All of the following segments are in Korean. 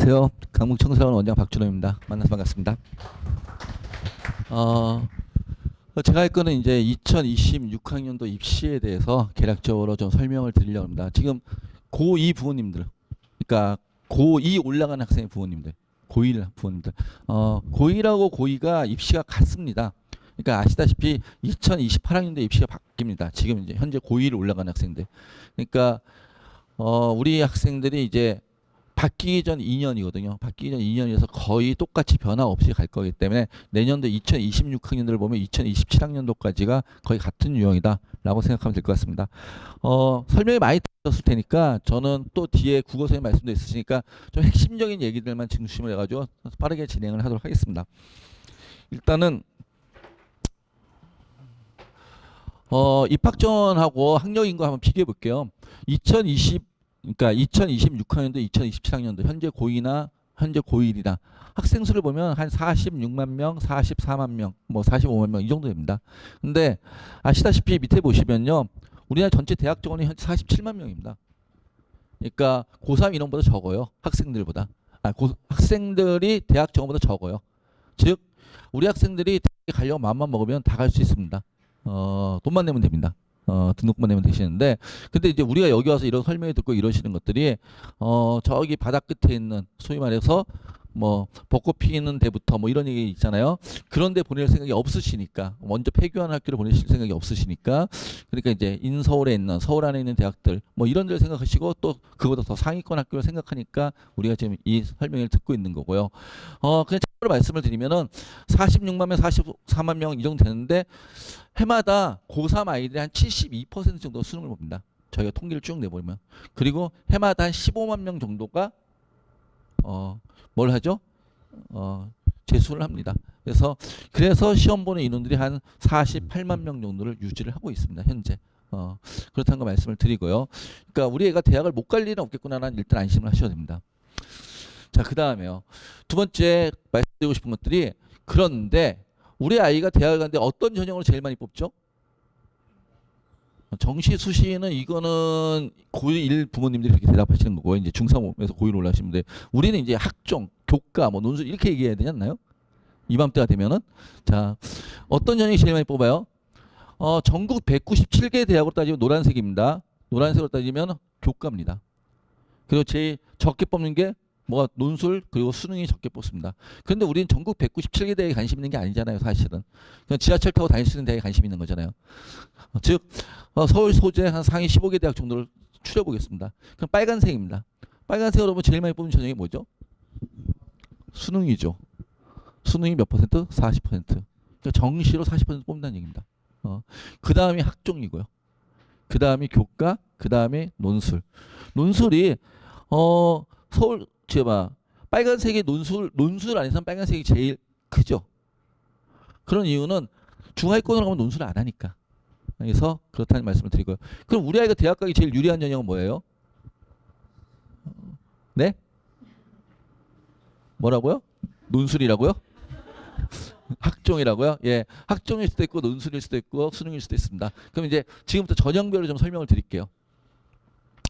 안녕하세요. 강북청사원 원장 박준호입니다. 만나서 반갑습니다. 어, 제가 할 거는 이제 2026학년도 입시에 대해서 개략적으로 좀 설명을 드리려고 합니다. 지금 고2 부모님들, 그러니까 고2 올라가는 학생의 부모님들, 고1 부모님들, 고1하고 고2가 입시가 같습니다. 그러니까 아시다시피 2028학년도 입시가 바뀝니다. 지금 이제 현재 고1 올라가는 학생들. 그러니까 우리 학생들이 이제 바뀌기 전 2년이거든요. 바뀌기 전 2년이어서 거의 똑같이 변화 없이 갈 거기 때문에 내년도 2026학년들을 보면 2027학년도까지가 거의 같은 유형이다라고 생각하면 될 것 같습니다. 설명이 많이 드렸을 테니까 저는 또 뒤에 국어선생님 말씀도 있으시니까 좀 핵심적인 얘기들만 중심을 해가지고 빠르게 진행을 하도록 하겠습니다. 일단은 입학전하고 학력인거 한번 비교해 볼게요. 그러니까 2026학년도, 2027학년도 현재 고2나 현재 고1이나 학생 수를 보면 한 46만 명, 44만 명, 뭐 45만 명 이 정도 됩니다. 근데 아시다시피 밑에 보시면요. 우리나라 전체 대학 정원이 현 47만 명입니다. 그러니까 고3 인원보다 적어요. 학생들보다. 학생들이 대학 정원보다 적어요. 즉 우리 학생들이 대학에 가려고 마음만 먹으면 다 갈 수 있습니다. 돈만 내면 됩니다. 등록만 내면 되시는데, 근데 이제 우리가 여기 와서 이런 설명을 듣고 이러시는 것들이, 저기 바닥 끝에 있는, 소위 말해서, 뭐, 벚꽃 피는 데부터 뭐 이런 얘기 있잖아요. 그런데 보낼 생각이 없으시니까, 먼저 폐교하는 학교를 보내실 생각이 없으시니까, 그러니까 이제 인서울에 있는, 서울 안에 있는 대학들, 뭐 이런 데를 생각하시고 또 그보다 더 상위권 학교를 생각하니까 우리가 지금 이 설명을 듣고 있는 거고요. 그냥 참고로 말씀을 드리면은 46만 명, 44만 명 이 정도 되는데, 해마다 고3 아이들이 한 72% 정도 수능을 봅니다. 저희가 통계를 쭉 내보면. 그리고 해마다 한 15만 명 정도가 뭘 하죠? 재수를 합니다. 그래서 시험 보는 인원들이 한 48만 명 정도를 유지를 하고 있습니다. 현재. 그렇다는 거 말씀을 드리고요. 그러니까 우리 애가 대학을 못 갈 일은 없겠구나라는 일단 안심을 하셔야 됩니다. 자, 그 다음에요. 두 번째 말씀드리고 싶은 것들이, 그런데 우리 아이가 대학을 가는데 어떤 전형을 제일 많이 뽑죠? 정시, 수시는 이거는 고1 부모님들이 그렇게 대답하시는 거고, 이제 중3에서 고1 올라가시는데, 우리는 이제 학종, 교과, 뭐 논술 이렇게 얘기해야 되지 않나요? 이맘때가 되면은. 자, 어떤 전형이 제일 많이 뽑아요? 전국 197개 대학으로 따지면 노란색입니다. 노란색으로 따지면 교과입니다. 그리고 제일 적게 뽑는 게 뭐가 논술 그리고 수능이 적게 뽑습니다. 그런데 우리는 전국 197개 대회에 관심 있는 게 아니잖아요. 사실은. 그냥 지하철 타고 다닐 수 있는 대회에 관심 있는 거잖아요. 즉 서울 소재 한 상위 15개 대학 정도를 추려보겠습니다. 그럼 빨간색입니다. 빨간색으로 보면 제일 많이 뽑는 전형이 뭐죠? 수능이죠. 수능이 몇 퍼센트? 40%. 그러니까 정시로 40% 뽑는다는 얘기입니다. 그 다음이 학종이고요. 그 다음이 교과, 그 다음에 논술. 논술이 서울 제가 빨간색이 논술 안에서는 빨간색이 제일 크죠. 그런 이유는 중하위권으로 가면 논술을 안 하니까. 그래서 그렇다는 말씀을 드리고요. 그럼 우리 아이가 대학 가기 제일 유리한 전형은 뭐예요? 네? 뭐라고요? 논술이라고요? 학종이라고요? 예, 학종일 수도 있고 논술일 수도 있고 수능일 수도 있습니다. 그럼 이제 지금부터 전형별로 좀 설명을 드릴게요.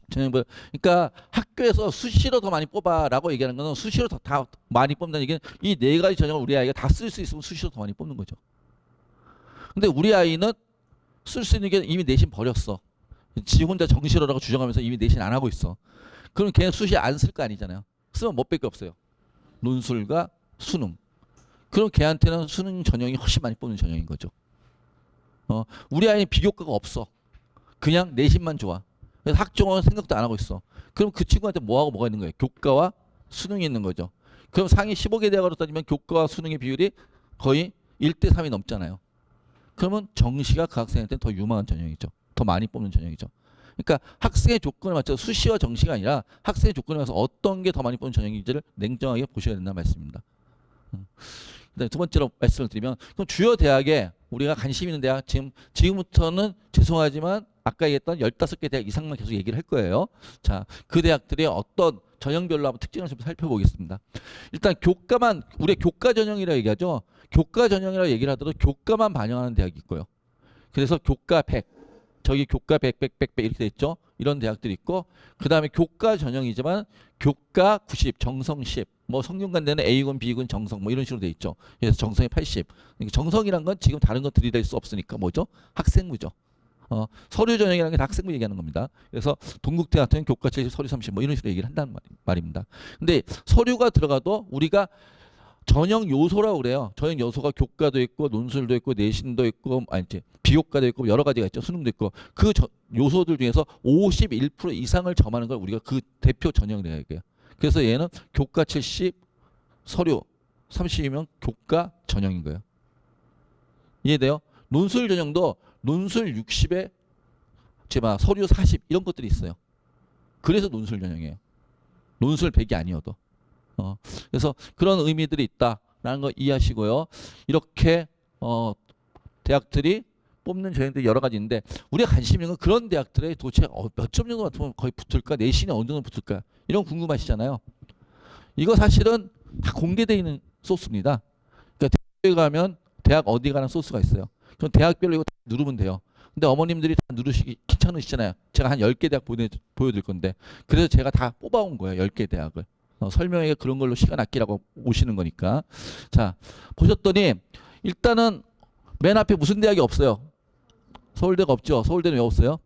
전형별. 그러니까 학교에서 수시로 더 많이 뽑아라고 얘기하는 거는 수시로 다 많이 뽑는다는 얘기는 이 네 가지 전형을 우리 아이가 다 쓸 수 있으면 수시로 더 많이 뽑는 거죠. 근데 우리 아이는 쓸 수 있는 게 이미 내신 버렸어. 지 혼자 정시로라고 주장하면서 이미 내신 안 하고 있어. 그럼 걔는 수시 안 쓸 거 아니잖아요. 쓰면 뭐 밖에 없어요. 논술과 수능. 그럼 걔한테는 수능 전형이 훨씬 많이 뽑는 전형인 거죠. 우리 아이는 비교과가 없어. 그냥 내신만 좋아. 그래서 학종은 생각도 안 하고 있어. 그럼 그 친구한테 뭐하고 뭐가 있는 거예요? 교과와 수능이 있는 거죠. 그럼 상위 15개 대학으로 따지면 교과와 수능의 비율이 거의 1대 3이 넘잖아요. 그러면 정시가 그 학생한테는 더 유망한 전형이죠. 더 많이 뽑는 전형이죠. 그러니까 학생의 조건에 맞춰서 수시와 정시가 아니라 학생의 조건에 맞춰서 어떤 게 더 많이 뽑는 전형인지를 냉정하게 보셔야 된다는 말씀입니다. 두 번째로 말씀을 드리면, 그럼 주요 대학에 우리가 관심 있는 대학, 지금부터는 죄송하지만 아까 얘기했던 15개 대학 이상만 계속 얘기를 할 거예요. 자, 그 대학들이 어떤 전형별로 한번 특징을 좀 살펴보겠습니다. 일단 교과만, 우리가 교과 전형이라고 얘기하죠. 교과 전형이라고 얘기를 하더라도 교과만 반영하는 대학이 있고요. 그래서 교과 100, 저기 교과 100, 100, 100, 100 이렇게 돼 있죠. 이런 대학들이 있고 그 다음에 교과 전형이지만 교과 90, 정성 10, 뭐 성균관대는 A군, B군, 정성 뭐 이런 식으로 돼 있죠. 그래서 정성이 80. 그러니까 정성이란 건 지금 다른 거 들이댈 수 없으니까 뭐죠? 학생부죠. 서류 전형이라는 게 다 학생부 얘기하는 겁니다. 그래서 동국대 같은 교과 70, 서류 30 뭐 이런 식으로 얘기를 한다는 말입니다. 근데 서류가 들어가도 우리가 전형 요소라고 그래요. 전형 요소가 교과도 있고 논술도 있고 내신도 있고 아니 이제 비교과도 있고 여러 가지가 있죠. 수능도 있고 그 요소들 중에서 51% 이상을 점하는 걸 우리가 그 대표 전형이라고 얘기해요. 그래서 얘는 교과 70, 서류 30이면 교과 전형인 거예요. 이해돼요? 논술 전형도 논술 60에 제가 서류 40 이런 것들이 있어요. 그래서 논술 전형이에요. 논술 100이 아니어도. 그래서 그런 의미들이 있다라는 거 이해하시고요. 이렇게 대학들이 뽑는 전형들이 여러 가지 있는데 우리가 관심 있는 건 그런 대학들에 도대체 몇 점 정도 맞으면 거의 붙을까? 내신이 어느 정도 붙을까? 이런 거 궁금하시잖아요. 이거 사실은 다 공개되어 있는 소스입니다. 그러니까 대학에 가면 대학 어디 가는 소스가 있어요. 그럼 대학별로 이거 다 누르면 돼요. 근데 어머님들이 다 누르시기 귀찮으시잖아요. 제가 한 10개 대학 보여드릴 건데 그래서 제가 다 뽑아온 거예요. 10개 대학을. 설명에 그런 걸로 시간 아끼라고 오시는 거니까. 자, 보셨더니 일단은 맨 앞에 무슨 대학이 없어요? 서울대가 없죠. 서울대는 왜 없어요?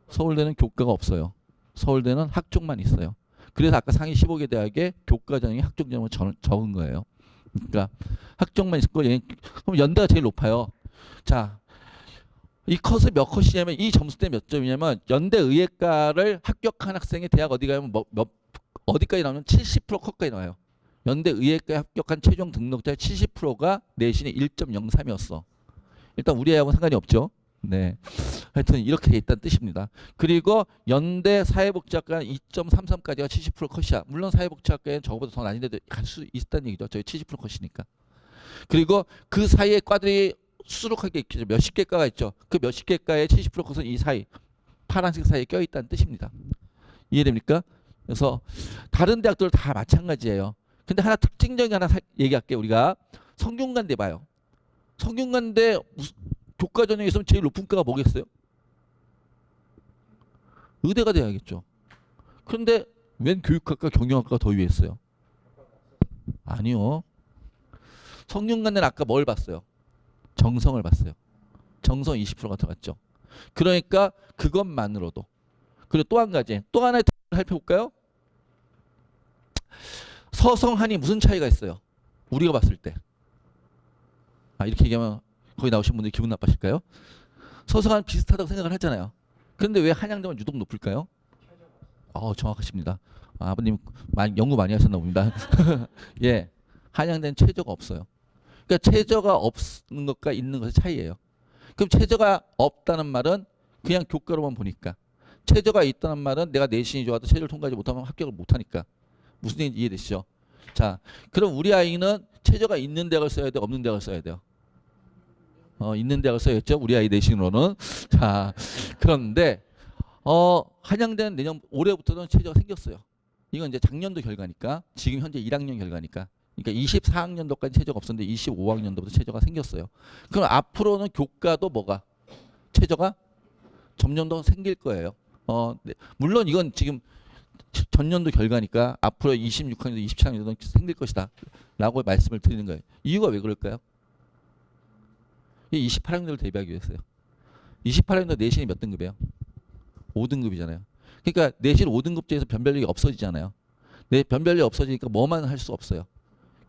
서울대는 교과가 없어요. 서울대는 학종만 있어요. 그래서 아까 상위 15개 대학에 교과 전형이 학종 전형을 적은 거예요. 그러니까 학종만 있고 그럼 연대가 제일 높아요. 자, 이 컷은 몇 컷이냐면 이 점수 때 몇 점이냐면 연대 의예과를 합격한 학생이 대학 어디 가면 어디까지 나오면 70% 컷까지 나와요. 연대 의예과에 합격한 최종 등록자의 70%가 내신이 1.03이었어. 일단 우리 애하고는 상관이 없죠. 네. 하여튼 이렇게 돼 있다는 뜻입니다. 그리고 연대 사회복지학과는 2.33까지가 70% 컷이야. 물론 사회복지학과에는 저거보다 더 낮은데도 갈 수 있다는 얘기죠. 저희 70% 컷이니까. 그리고 그 사이에 과들이 수두룩하게 있죠. 몇십 개 과가 있죠. 그 몇십 개 과의 70% 컷은 이 사이, 파란색 사이에 껴있다는 뜻입니다. 이해됩니까? 그래서 다른 대학들 다 마찬가지예요. 근데 하나 특징적인 하나 얘기할게요. 우리가 성균관대 봐요. 성균관대 교과 전형에서 제일 높은 과가 뭐겠어요? 의대가 돼야겠죠. 그런데 웬 교육학과 경영학과가 더 위에 있어요? 아니요. 성균관대는 아까 뭘 봤어요? 정성을 봤어요. 정성 20%가 들어갔죠. 그러니까 그것만으로도. 그리고 또 한 가지, 또 하나의 살펴볼까요? 서성한이 무슨 차이가 있어요? 우리가 봤을 때. 이렇게 얘기하면 거기 나오신 분들이 기분 나빠실까요? 서성한 비슷하다고 생각을 하잖아요. 그런데 왜 한양대만 유독 높을까요? 정확하십니다. 아버님 연구 많이 하셨나 봅니다. 예, 한양대는 최저가 없어요. 그러니까 최저가 없는 것과 있는 것의 차이예요. 그럼 최저가 없다는 말은 그냥 교과로만 보니까. 최저가 있다는 말은 내가 내신이 좋아도 최저를 통과하지 못하면 합격을 못하니까. 무슨 얘기인지 이해되시죠? 자, 그럼 우리 아이는 최저가 있는 대학을 써야 돼요? 없는 대학을 써야 돼요? 있는 대학을 써야겠죠? 우리 아이 내신으로는. 자, 그런데 한양대는 올해부터는 최저가 생겼어요. 이건 이제 작년도 결과니까. 지금 현재 1학년 결과니까. 그러니까 24학년도까지 최저가 없었는데 25학년도부터 최저가 생겼어요. 그럼 앞으로는 교과도 뭐가? 최저가 점점 더 생길 거예요. 네. 물론 이건 지금 전년도 결과니까 앞으로 26학년도 27학년도 생길 것이다 라고 말씀을 드리는 거예요. 이유가 왜 그럴까요? 28학년도를 대비하기 위해서요. 28학년도 내신이 몇 등급이에요? 5등급이잖아요. 그러니까 내신 5등급제에서 변별력이 없어지잖아요. 변별력이 없어지니까 뭐만 할 수 없어요.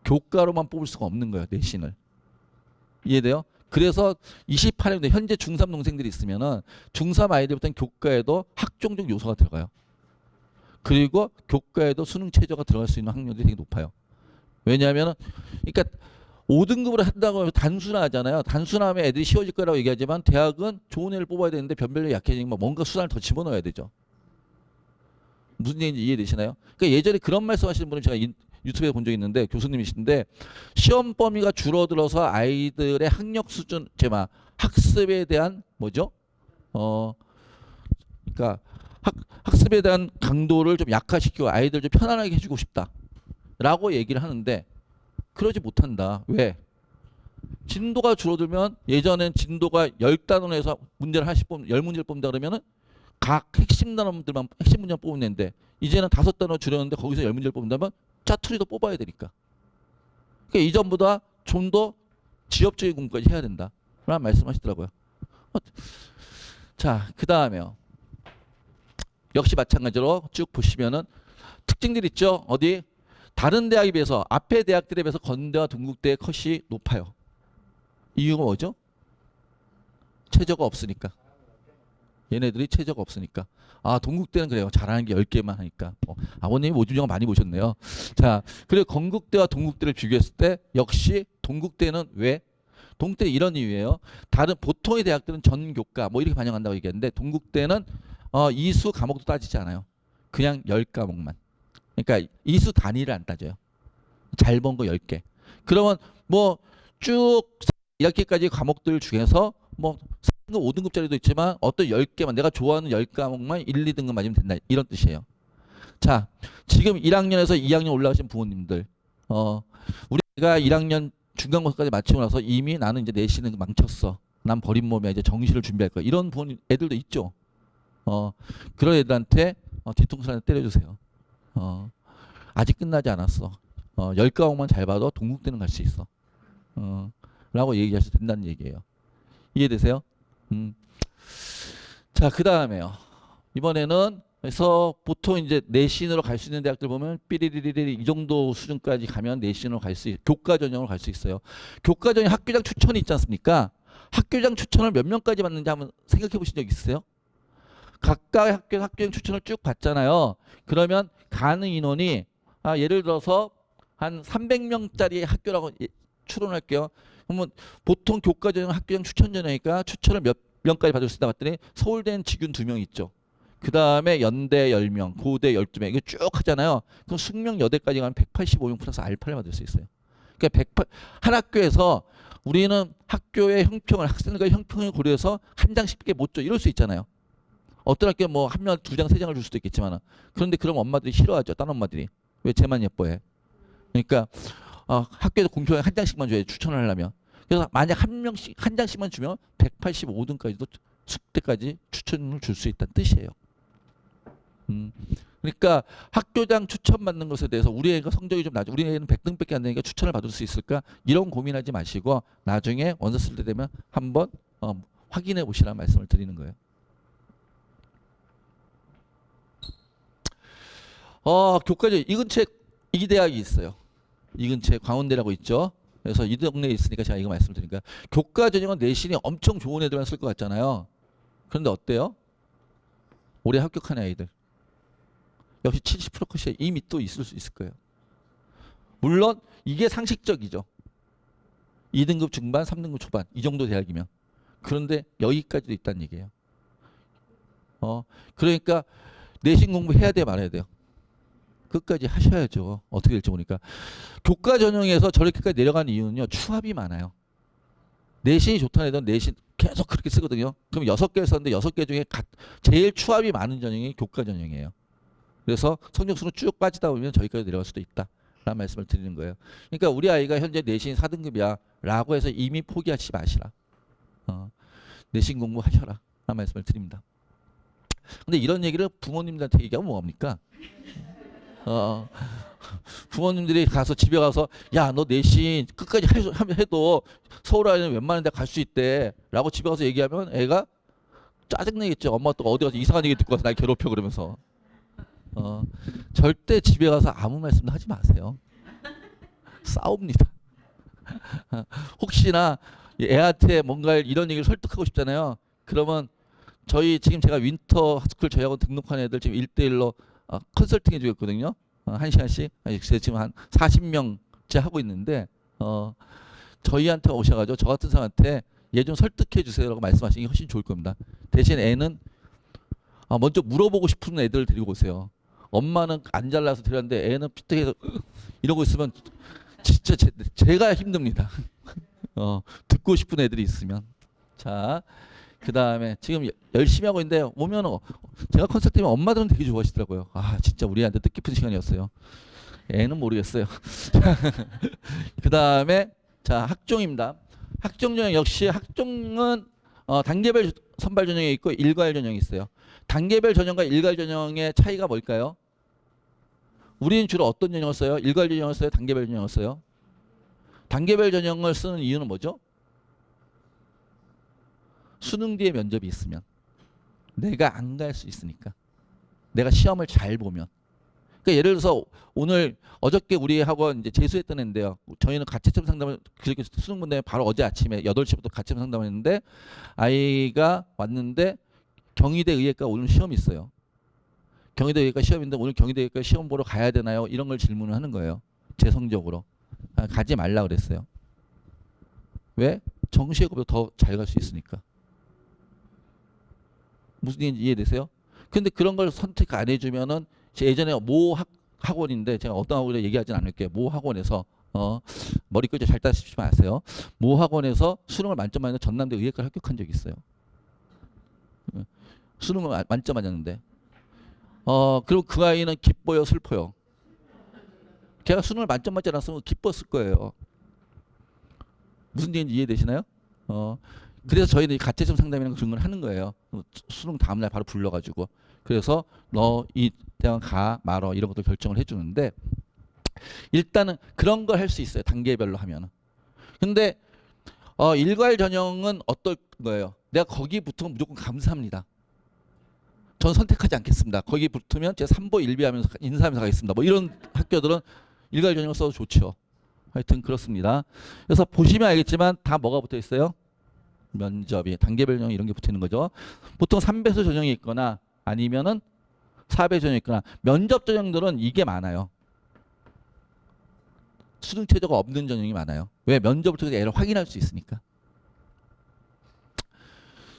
교과로만 뽑을 수가 없는 거예요. 내신을. 이해돼요? 그래서 28학년도 현재 중3 동생들이 있으면은 중3 아이들부터는 교과에도 학종적 요소가 들어가요. 그리고 교과에도 수능 최저가 들어갈 수 있는 확률이 되게 높아요. 왜냐하면 그러니까 5등급으로 한다고 해서 단순화하잖아요. 단순화하면 애들이 쉬워질 거라고 얘기하지만 대학은 좋은 애를 뽑아야 되는데 변별력이 약해지니까 뭔가 수단을 더 집어넣어야 되죠. 무슨 얘기인지 이해되시나요? 그러니까 예전에 그런 말씀 하시는 분을 제가 유튜브에 본 적이 있는데 교수님이신데 시험 범위가 줄어들어서 아이들의 학력 수준, 학습에 대한 뭐죠? 그러니까 학습에 대한 강도를 좀 약화시키고 아이들 좀 편안하게 해주고 싶다라고 얘기를 하는데 그러지 못한다. 왜? 진도가 줄어들면 예전엔 진도가 10단원에서 문제를 하나씩 뽑는 10문제를 뽑는다 그러면은 각 핵심 단원들만 핵심 문제만 뽑으면 되는데 이제는 5단원 줄였는데 거기서 10문제를 뽑는다면 짜투리도 뽑아야 되니까. 그러니까 이전보다 좀 더 지엽적인 공부까지 해야 된다. 라는 말씀하시더라고요. 자, 그 다음에요. 역시 마찬가지로 쭉 보시면은 특징들 있죠. 어디? 다른 대학에 비해서 앞에 대학들에 비해서 건대와 동국대의 컷이 높아요. 이유가 뭐죠? 최저가 없으니까. 얘네들이 최저가 없으니까. 아, 동국대는 그래요. 잘하는 게 10개만 하니까. 아버님이 모집영어 많이 보셨네요. 자, 그리고 건국대와 동국대를 비교했을 때 역시 동국대는 왜? 동국대는 이런 이유예요. 다른 보통의 대학들은 전교과 뭐 이렇게 반영한다고 얘기했는데 동국대는 이수 과목도 따지지 않아요. 그냥 10과목만. 그러니까 이수 단위를 안 따져요. 잘 본 거 10개. 그러면 뭐 쭉 1학기까지 과목들 중에서 뭐 3등급, 5등급짜리도 있지만 어떤 10개만 내가 좋아하는 10과목만 1, 2등급 맞으면 된다. 이런 뜻이에요. 자, 지금 1학년에서 2학년 올라가신 부모님들 우리가 1학년 중간고사까지 마치고 나서 이미 나는 이제 내신은 망쳤어. 난 버린 몸이야. 이제 정시를 준비할 거야. 이런 부모님 애들도 있죠. 그런 애들한테 뒤통수 하나 때려주세요. 아직 끝나지 않았어. 10과목만 잘 봐도 동국대는 갈 수 있어. 라고 얘기하셔도 된다는 얘기예요. 이해되세요? 자, 그 다음에요. 이번에는 그래서 보통 이제 내신으로 갈 수 있는 대학들 보면 삐리리리리 이 정도 수준까지 가면 내신으로 갈 수 교과 전형으로 갈 수 있어요. 교과 전형 학교장 추천이 있지 않습니까? 학교장 추천을 몇 명까지 받는지 한번 생각해 보신 적 있으세요? 각각 학교장 추천을 쭉 받잖아요. 그러면 가는 인원이 예를 들어서 한 300명짜리 학교라고 추론할게요. 그러면 보통 교과 전형 학교장 추천 전형이니까 추천을 몇 명까지 받을 수 있다 봤더니 서울대는 직윤 2명 있죠. 그 다음에 연대 10명, 고대 12명 이거 쭉 하잖아요. 그럼 숙명 여대까지 가면 185명 플러스 알파를 받을 수 있어요. 그러니까 한 학교에서 우리는 학교의 형평을 학생들과의 형평을 고려해서 한 장씩밖에 못 줘 이럴 수 있잖아요. 어떤 학교는 뭐 한 명, 2장, 3장을 줄 수도 있겠지만 그런데 그럼 엄마들이 싫어하죠. 딴 엄마들이. 왜 쟤만 예뻐해? 그러니까 학교에서 공평하게 한 장씩만 줘야 추천을 하려면. 그래서 만약 한 명씩 한 장씩만 주면 185등까지도 숙대까지 추천을 줄 수 있다는 뜻이에요. 그러니까 학교장 추천받는 것에 대해서 우리 애가 성적이 좀 낮아. 우리 애는 100등밖에 안 되니까 추천을 받을 수 있을까? 이런 고민하지 마시고 나중에 원서 쓸 때 되면 한번 확인해 보시라는 말씀을 드리는 거예요. 교과전 이 근처에 이 대학이 있어요. 이 근처에 광운대라고 있죠. 그래서 이 동네에 있으니까 제가 이거 말씀드리니까 교과 전형은 내신이 엄청 좋은 애들만 쓸 것 같잖아요. 그런데 어때요? 올해 합격한 아이들 역시 70% 컷이 이미 또 있을 수 있을 거예요. 물론 이게 상식적이죠. 2등급 중반, 3등급 초반 이 정도 대학이면. 그런데 여기까지도 있다는 얘기예요. 그러니까 내신 공부해야 돼 말아야 돼요. 끝까지 하셔야죠. 어떻게 될지 보니까. 교과 전형에서 저렇게까지 내려가는 이유는요. 추합이 많아요. 내신이 좋다는 애들은 내신 계속 그렇게 쓰거든요. 그럼 6개 썼는데 6개 중에 제일 추합이 많은 전형이 교과 전형이에요. 그래서 성적수는 쭉 빠지다 보면 저기까지 내려갈 수도 있다. 라는 말씀을 드리는 거예요. 그러니까 우리 아이가 현재 내신 4등급이야. 라고 해서 이미 포기하지 마시라. 내신 공부하셔라. 라는 말씀을 드립니다. 근데 이런 얘기를 부모님들한테 얘기하면 뭐합니까? 부모님들이 가서 집에 가서 야 너 내신 끝까지 해도 서울 안에는 웬만한 데 갈 수 있대 라고 집에 가서 얘기하면 애가 짜증내겠죠. 엄마 또 어디 가서 이상한 얘기 듣고 와서 날 괴롭혀 그러면서. 절대 집에 가서 아무 말씀도 하지 마세요. 싸웁니다. 혹시나 애한테 뭔가 이런 얘기를 설득하고 싶잖아요. 그러면 저희 지금 제가 윈터 하스쿨 저희하고 등록한 애들 지금 1대1로 컨설팅 해주겠거든요. 1시간씩 지금 한 40명째 하고 있는데 저희한테 오셔가지고 저 같은 사람한테 얘 좀 설득해 주세요라고 말씀하시는 게 훨씬 좋을 겁니다. 대신 애는 먼저 물어보고 싶은 애들을 데리고 오세요. 엄마는 안 잘나서 데려왔는데 애는 피떡해서 이러고 있으면 진짜 제가 힘듭니다. 듣고 싶은 애들이 있으면. 자, 그 다음에 지금 열심히 하고 있는데 오면 제가 컨설팅하면 엄마들은 되게 좋아하시더라고요. 진짜 우리한테 뜻깊은 시간이었어요. 애는 모르겠어요. 그 다음에 자 학종입니다. 학종 전형 역시 학종은 단계별 선발 전형이 있고 일괄 전형이 있어요. 단계별 전형과 일괄 전형의 차이가 뭘까요? 우리는 주로 어떤 전형을 써요? 일괄 전형을 써요? 단계별 전형을 써요? 단계별 전형을 쓰는 이유는 뭐죠? 수능 뒤에 면접이 있으면 내가 안 갈 수 있으니까. 내가 시험을 잘 보면. 그러니까 예를 들어서 오늘 어저께 우리 학원 이제 재수했던 애인데요. 저희는 가채점 상담을 그렇게 수능 본 다음에 바로 어제 아침에 8시부터 가채점 상담을 했는데 아이가 왔는데 경희대 의예과 오늘 시험이 있어요. 경희대 의예과 시험인데 오늘 경희대 의예과 시험 보러 가야 되나요? 이런 걸 질문을 하는 거예요. 제 성적으로. 가지 말라 그랬어요. 왜? 정시에보다 더 잘 갈 수 있으니까. 무슨 얘기인지 이해되세요? 근데 그런 걸 선택 안 해주면은 예전에 모 학원인데 제가 어떤 학원을 얘기하진 않을게요. 모 학원에서 머리 끄지 잘 따시지 마세요. 모 학원에서 수능을 만점 맞는 전남대 의예과를 합격한 적이 있어요. 수능을 만점 맞았는데 그리고 그 아이는 기뻐요 슬퍼요? 걔가 수능을 만점 맞지 않았으면 기뻤을 거예요. 무슨 얘기인지 이해되시나요? 그래서 저희는 가채점 상담이라는 그런 걸 하는 거예요. 수능 다음날 바로 불러가지고. 그래서 너 이 대학 가 말어 이런 것도 결정을 해주는데 일단은 그런 걸 할 수 있어요. 단계별로 하면은. 근데 일괄 전형은 어떨 거예요? 내가 거기 붙으면 무조건 감사합니다. 전 선택하지 않겠습니다. 거기 붙으면 제가 3보 1비하면서 인사하면서 가겠습니다. 뭐 이런 학교들은 일괄 전형을 써도 좋죠. 하여튼 그렇습니다. 그래서 보시면 알겠지만 다 뭐가 붙어 있어요? 면접이 단계별 전형 이런 게 붙어 있는 거죠. 보통 3배수 전형이 있거나 아니면은 4배 전형이 있거나 면접 전형들은 이게 많아요. 수능 최저가 없는 전형이 많아요. 왜? 면접을 통해서 얘를 확인할 수 있으니까.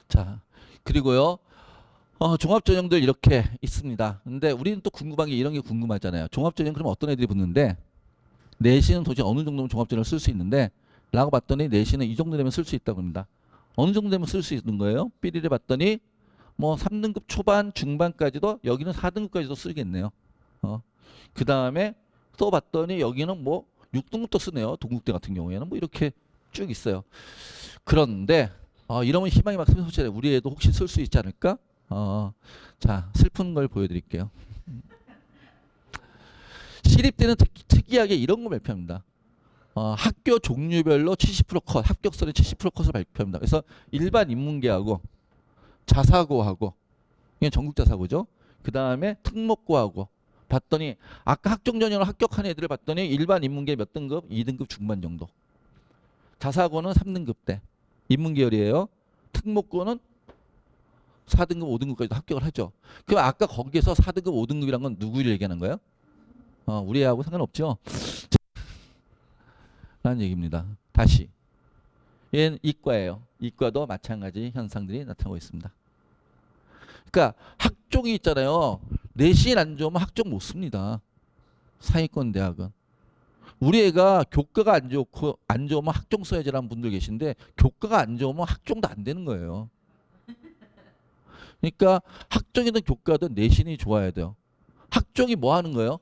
자, 그리고요. 종합 전형들 이렇게 있습니다. 근데 우리는 또 궁금한 게 이런 게 궁금하잖아요. 종합 전형 그러면 어떤 애들이 붙는데 내신은 도대체 어느 정도면 종합 전형을 쓸 수 있는데 라고 봤더니 내신은 이 정도 되면 쓸 수 있다고 합니다. 어느 정도 되면 쓸 수 있는 거예요? 삐리를 봤더니 뭐 3등급 초반 중반까지도 여기는 4등급까지도 쓰겠네요. 그 다음에 또 봤더니 여기는 뭐 6등급도 쓰네요. 동국대 같은 경우에는 뭐 이렇게 쭉 있어요. 그런데 이러면 희망이 막 샘솟잖아요. 우리 애도 혹시 쓸 수 있지 않을까? 자, 슬픈 걸 보여드릴게요. 시립대는 특이하게 이런 거 발표합니다. 학교 종류별로 70% 컷, 합격선이 70% 컷을 발표합니다. 그래서 일반 인문계하고 자사고하고, 이게 전국 자사고죠. 그 다음에 특목고하고 봤더니 아까 학종 전형을 합격한 애들을 봤더니 일반 인문계 몇 등급? 2등급 중반 정도. 자사고는 3등급대. 인문계열이에요. 특목고는 4등급, 5등급까지도 합격을 하죠. 그럼 아까 거기에서 4등급, 5등급이란 건 누구를 얘기하는 거예요? 우리 애하고 상관없죠. 라는 얘기입니다. 다시. 얘는 이과예요. 이과도 마찬가지 현상들이 나타나고 있습니다. 그러니까 학종이 있잖아요. 내신 안 좋으면 학종 못 씁니다. 상위권 대학은. 우리 애가 교과가 안 좋고 안 좋으면 학종 써야지라는 분들 계신데 교과가 안 좋으면 학종도 안 되는 거예요. 그러니까 학종이든 교과든 내신이 좋아야 돼요. 학종이 뭐 하는 거예요?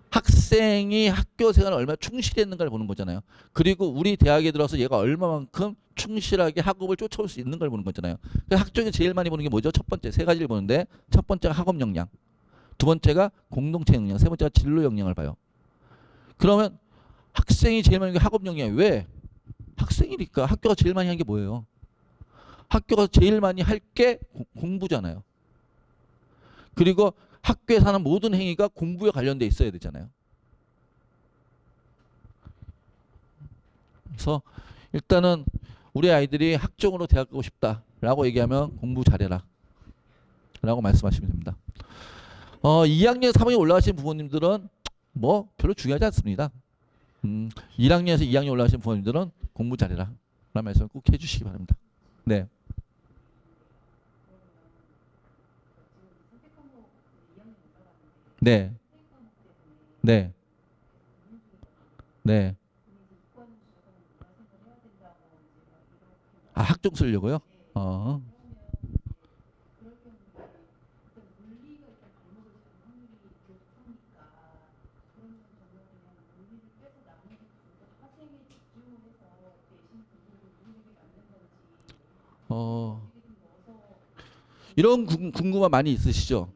학생이 학교 생활을 얼마나 충실했는가를 보는 거잖아요. 그리고 우리 대학에 들어서 얘가 얼마만큼 충실하게 학업을 쫓아올 수 있는 걸 보는 거잖아요. 학종이 제일 많이 보는 게 뭐죠? 첫 번째 세 가지를 보는데 첫 번째가 학업 역량, 두 번째가 공동체 역량, 세 번째가 진로 역량을 봐요. 그러면 학생이 제일 많이 하는 게 학업 역량이에요. 왜? 학생이니까. 학교가 제일 많이 하는 게 뭐예요? 학교가 제일 많이 할 게 공부잖아요. 그리고 학교에서 하는 모든 행위가 공부에 관련돼 있어야 되잖아요. 그래서 일단은 우리 아이들이 학종으로 대학 가고 싶다라고 얘기하면 공부 잘해라 라고 말씀하시면 됩니다. 2학년 3학년 올라가신 부모님들은 뭐 별로 중요하지 않습니다. 1학년에서 2학년 올라가신 부모님들은 공부 잘해라 라는 말씀을 꼭 해주시기 바랍니다. 네. 네. 네. 네. 학종 쓰려고요? 어. 어, 이런 궁금한 많이 있으시죠?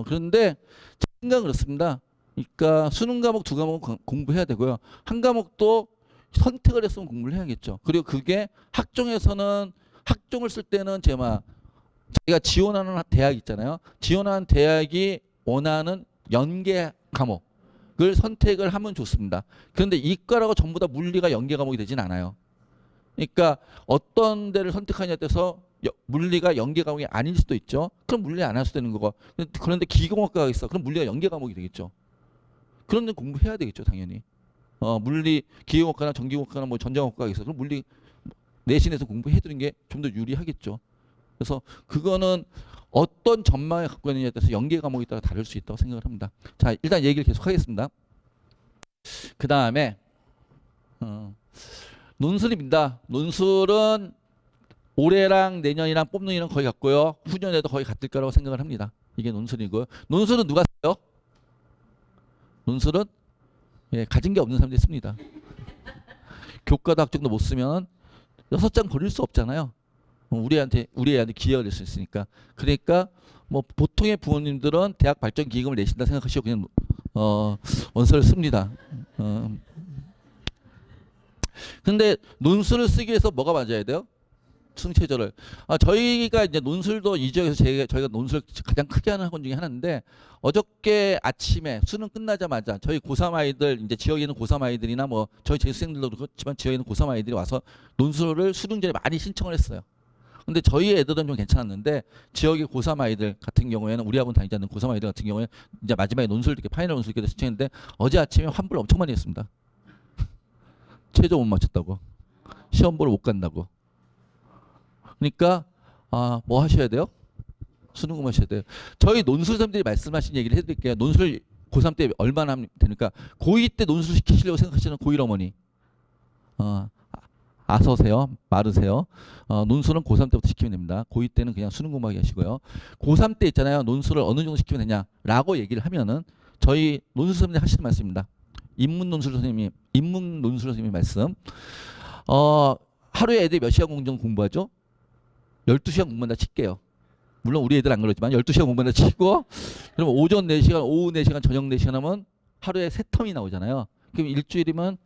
그런데 제 생각은 그렇습니다. 그러니까 수능 과목 두 과목 공부해야 되고요. 한 과목도 선택을 했으면 공부를 해야겠죠. 그리고 그게 학종에서는 학종을 쓸 때는 자기가 지원하는 대학 있잖아요. 지원하는 대학이 원하는 연계 과목을 선택을 하면 좋습니다. 그런데 이과라고 전부 다 물리가 연계 과목이 되진 않아요. 그러니까 어떤 데를 선택하냐에 따라서 물리가 연계 과목이 아닐 수도 있죠. 그럼 물리 안 할 수도 있는 거고. 그런데 기계공학과가 있어. 그럼 물리가 연계 과목이 되겠죠. 그런 데 공부해야 되겠죠, 당연히. 물리, 기계공학과나 전기공학과나 뭐 전자공학과가 있어. 그럼 물리 내신에서 공부해 두는 게 좀 더 유리하겠죠. 그래서 그거는 어떤 전망을 갖고 있느냐에 따라서 연계 과목에 따라 다를 수 있다고 생각을 합니다. 자, 일단 얘기를 계속 하겠습니다. 그 다음에 논술입니다. 논술은 올해랑 내년이랑 뽑는 일은 거의 같고요. 후년에도 거의 같을 거라고 생각을 합니다. 이게 논술이고요. 논술은 누가 써요? 논술은 가진 게 없는 사람들이 씁니다. 교과도 학종도 못 쓰면 6장 버릴 수 없잖아요. 우리 애한테 기여가 될 수 있으니까. 그러니까 뭐 보통의 부모님들은 대학 발전 기금을 내신다 생각하시고 그냥 원서를 씁니다. 근데 논술을 쓰기 위해서 뭐가 맞아야 돼요? 승체절을. 저희가 이제 논술도 이 지역에서 저희가 논술 가장 크게 하는 학원 중에 하나인데 어저께 아침에 수능 끝나자마자 저희 고3 아이들 이제 지역에 있는 고3 아이들이나 뭐 저희 재수생들도 그렇지만 지역에 있는 고3 아이들이 와서 논술을 수능 전에 많이 신청을 했어요. 근데 저희 애들은 좀 괜찮았는데 지역의 고3 아이들 같은 경우에는 우리 학원 다니지 않는 고3 아이들 같은 경우에는 이제 마지막에 논술 이렇게 파이널 논술 이렇게 신청했는데 어제 아침에 환불을 엄청 많이 했습니다. 최저 못 맞췄다고. 시험 보러 못 간다고. 그러니까 뭐 하셔야 돼요? 수능 공부하셔야 돼요. 저희 논술 선생님들이 말씀하신 얘기를 해드릴게요. 논술 고3 때 얼마나 하면 되니까 고2 때 논술 시키시려고 생각하시는 고1 어머니 아서세요. 마르세요. 논술은 고3 때부터 시키면 됩니다. 고2 때는 그냥 수능 공부하게 하시고요. 고3 때 있잖아요. 논술을 어느 정도 시키면 되냐라고 얘기를 하면은 저희 논술 선생님들 하시는 말씀입니다. 인문 논술 선생님이 말씀. 하루에 애들이 몇 시간 정도 공부하죠? 12시간 공부한다 칠게요. 물론 우리 애들 안 그러지만 12시간 공부한다 치고 그러면 오전 4시간, 오후 4시간, 저녁 4시간 하면 하루에 3텀이 나오잖아요. 그럼 일주일이면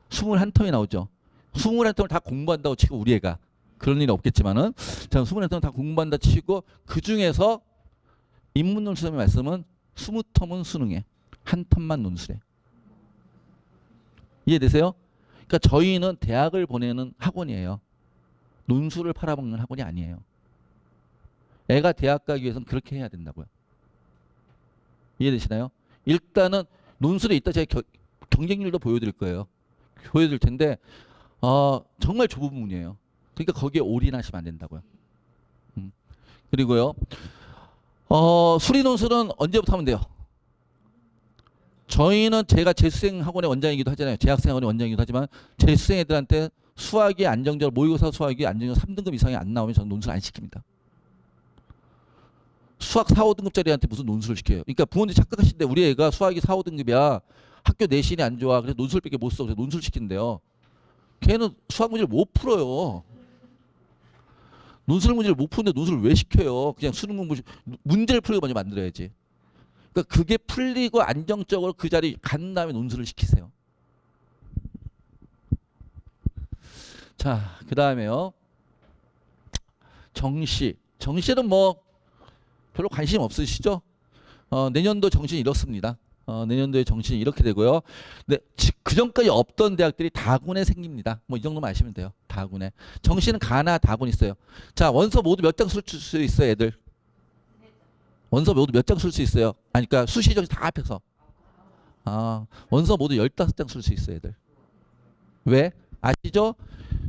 21텀이 나오죠. 21텀을 다 공부한다고 치고 우리 애가 그런 일은 없겠지만은 자, 21텀을 다 공부한다 치고 그중에서 인문논술의 말씀은 20텀은 수능에 한 텀만 논술에. 이해되세요? 그러니까 저희는 대학을 보내는 학원이에요. 논술을 팔아먹는 학원이 아니에요. 애가 대학 가기 위해서는 그렇게 해야 된다고요. 이해되시나요? 일단은 논술에 있다 제가 경쟁률도 보여드릴 거예요. 보여드릴 텐데 정말 좁은 부분이에요. 그러니까 거기에 올인하시면 안 된다고요. 그리고요. 수리 논술은 언제부터 하면 돼요? 저희는 제가 재수생 학원의 원장이기도 하잖아요. 재학생 학원의 원장이기도 하지만 재수생 애들한테 수학이 안정적으로 모의고사 수학이 안정적으로 3등급 이상이 안 나오면 저는 논술 안 시킵니다. 수학 4, 5등급짜리한테 무슨 논술을 시켜요. 그러니까 부모님이 착각하시는데 우리 애가 수학이 4, 5등급이야. 학교 내신이 안 좋아. 그래서 논술밖에 못 써. 그래서 논술 시킨대요. 걔는 수학 문제를 못 풀어요. 논술 문제를 못 푸는데 논술을 왜 시켜요? 그냥 수능 공부 문제를 풀고 먼저 만들어야지. 그러니까 그게 풀리고 안정적으로 그 자리 간 다음에 논술을 시키세요. 자, 그 다음에요. 정시. 정시는 뭐 별로 관심 없으시죠? 내년도 정시는 이렇습니다. 내년도에 정시는 이렇게 되고요. 네, 그 전까지 없던 대학들이 다군에 생깁니다. 뭐 이 정도만 아시면 돼요. 다군에. 정시는 가나 다군 있어요. 자, 원서 모두 몇 장 쓸 수 있어요, 애들? 원서 모두 몇 장 쓸 수 있어요? 그러니까 수시 정시 다 합해서. 원서 모두 15장 쓸 수 있어요, 애들. 왜? 아시죠?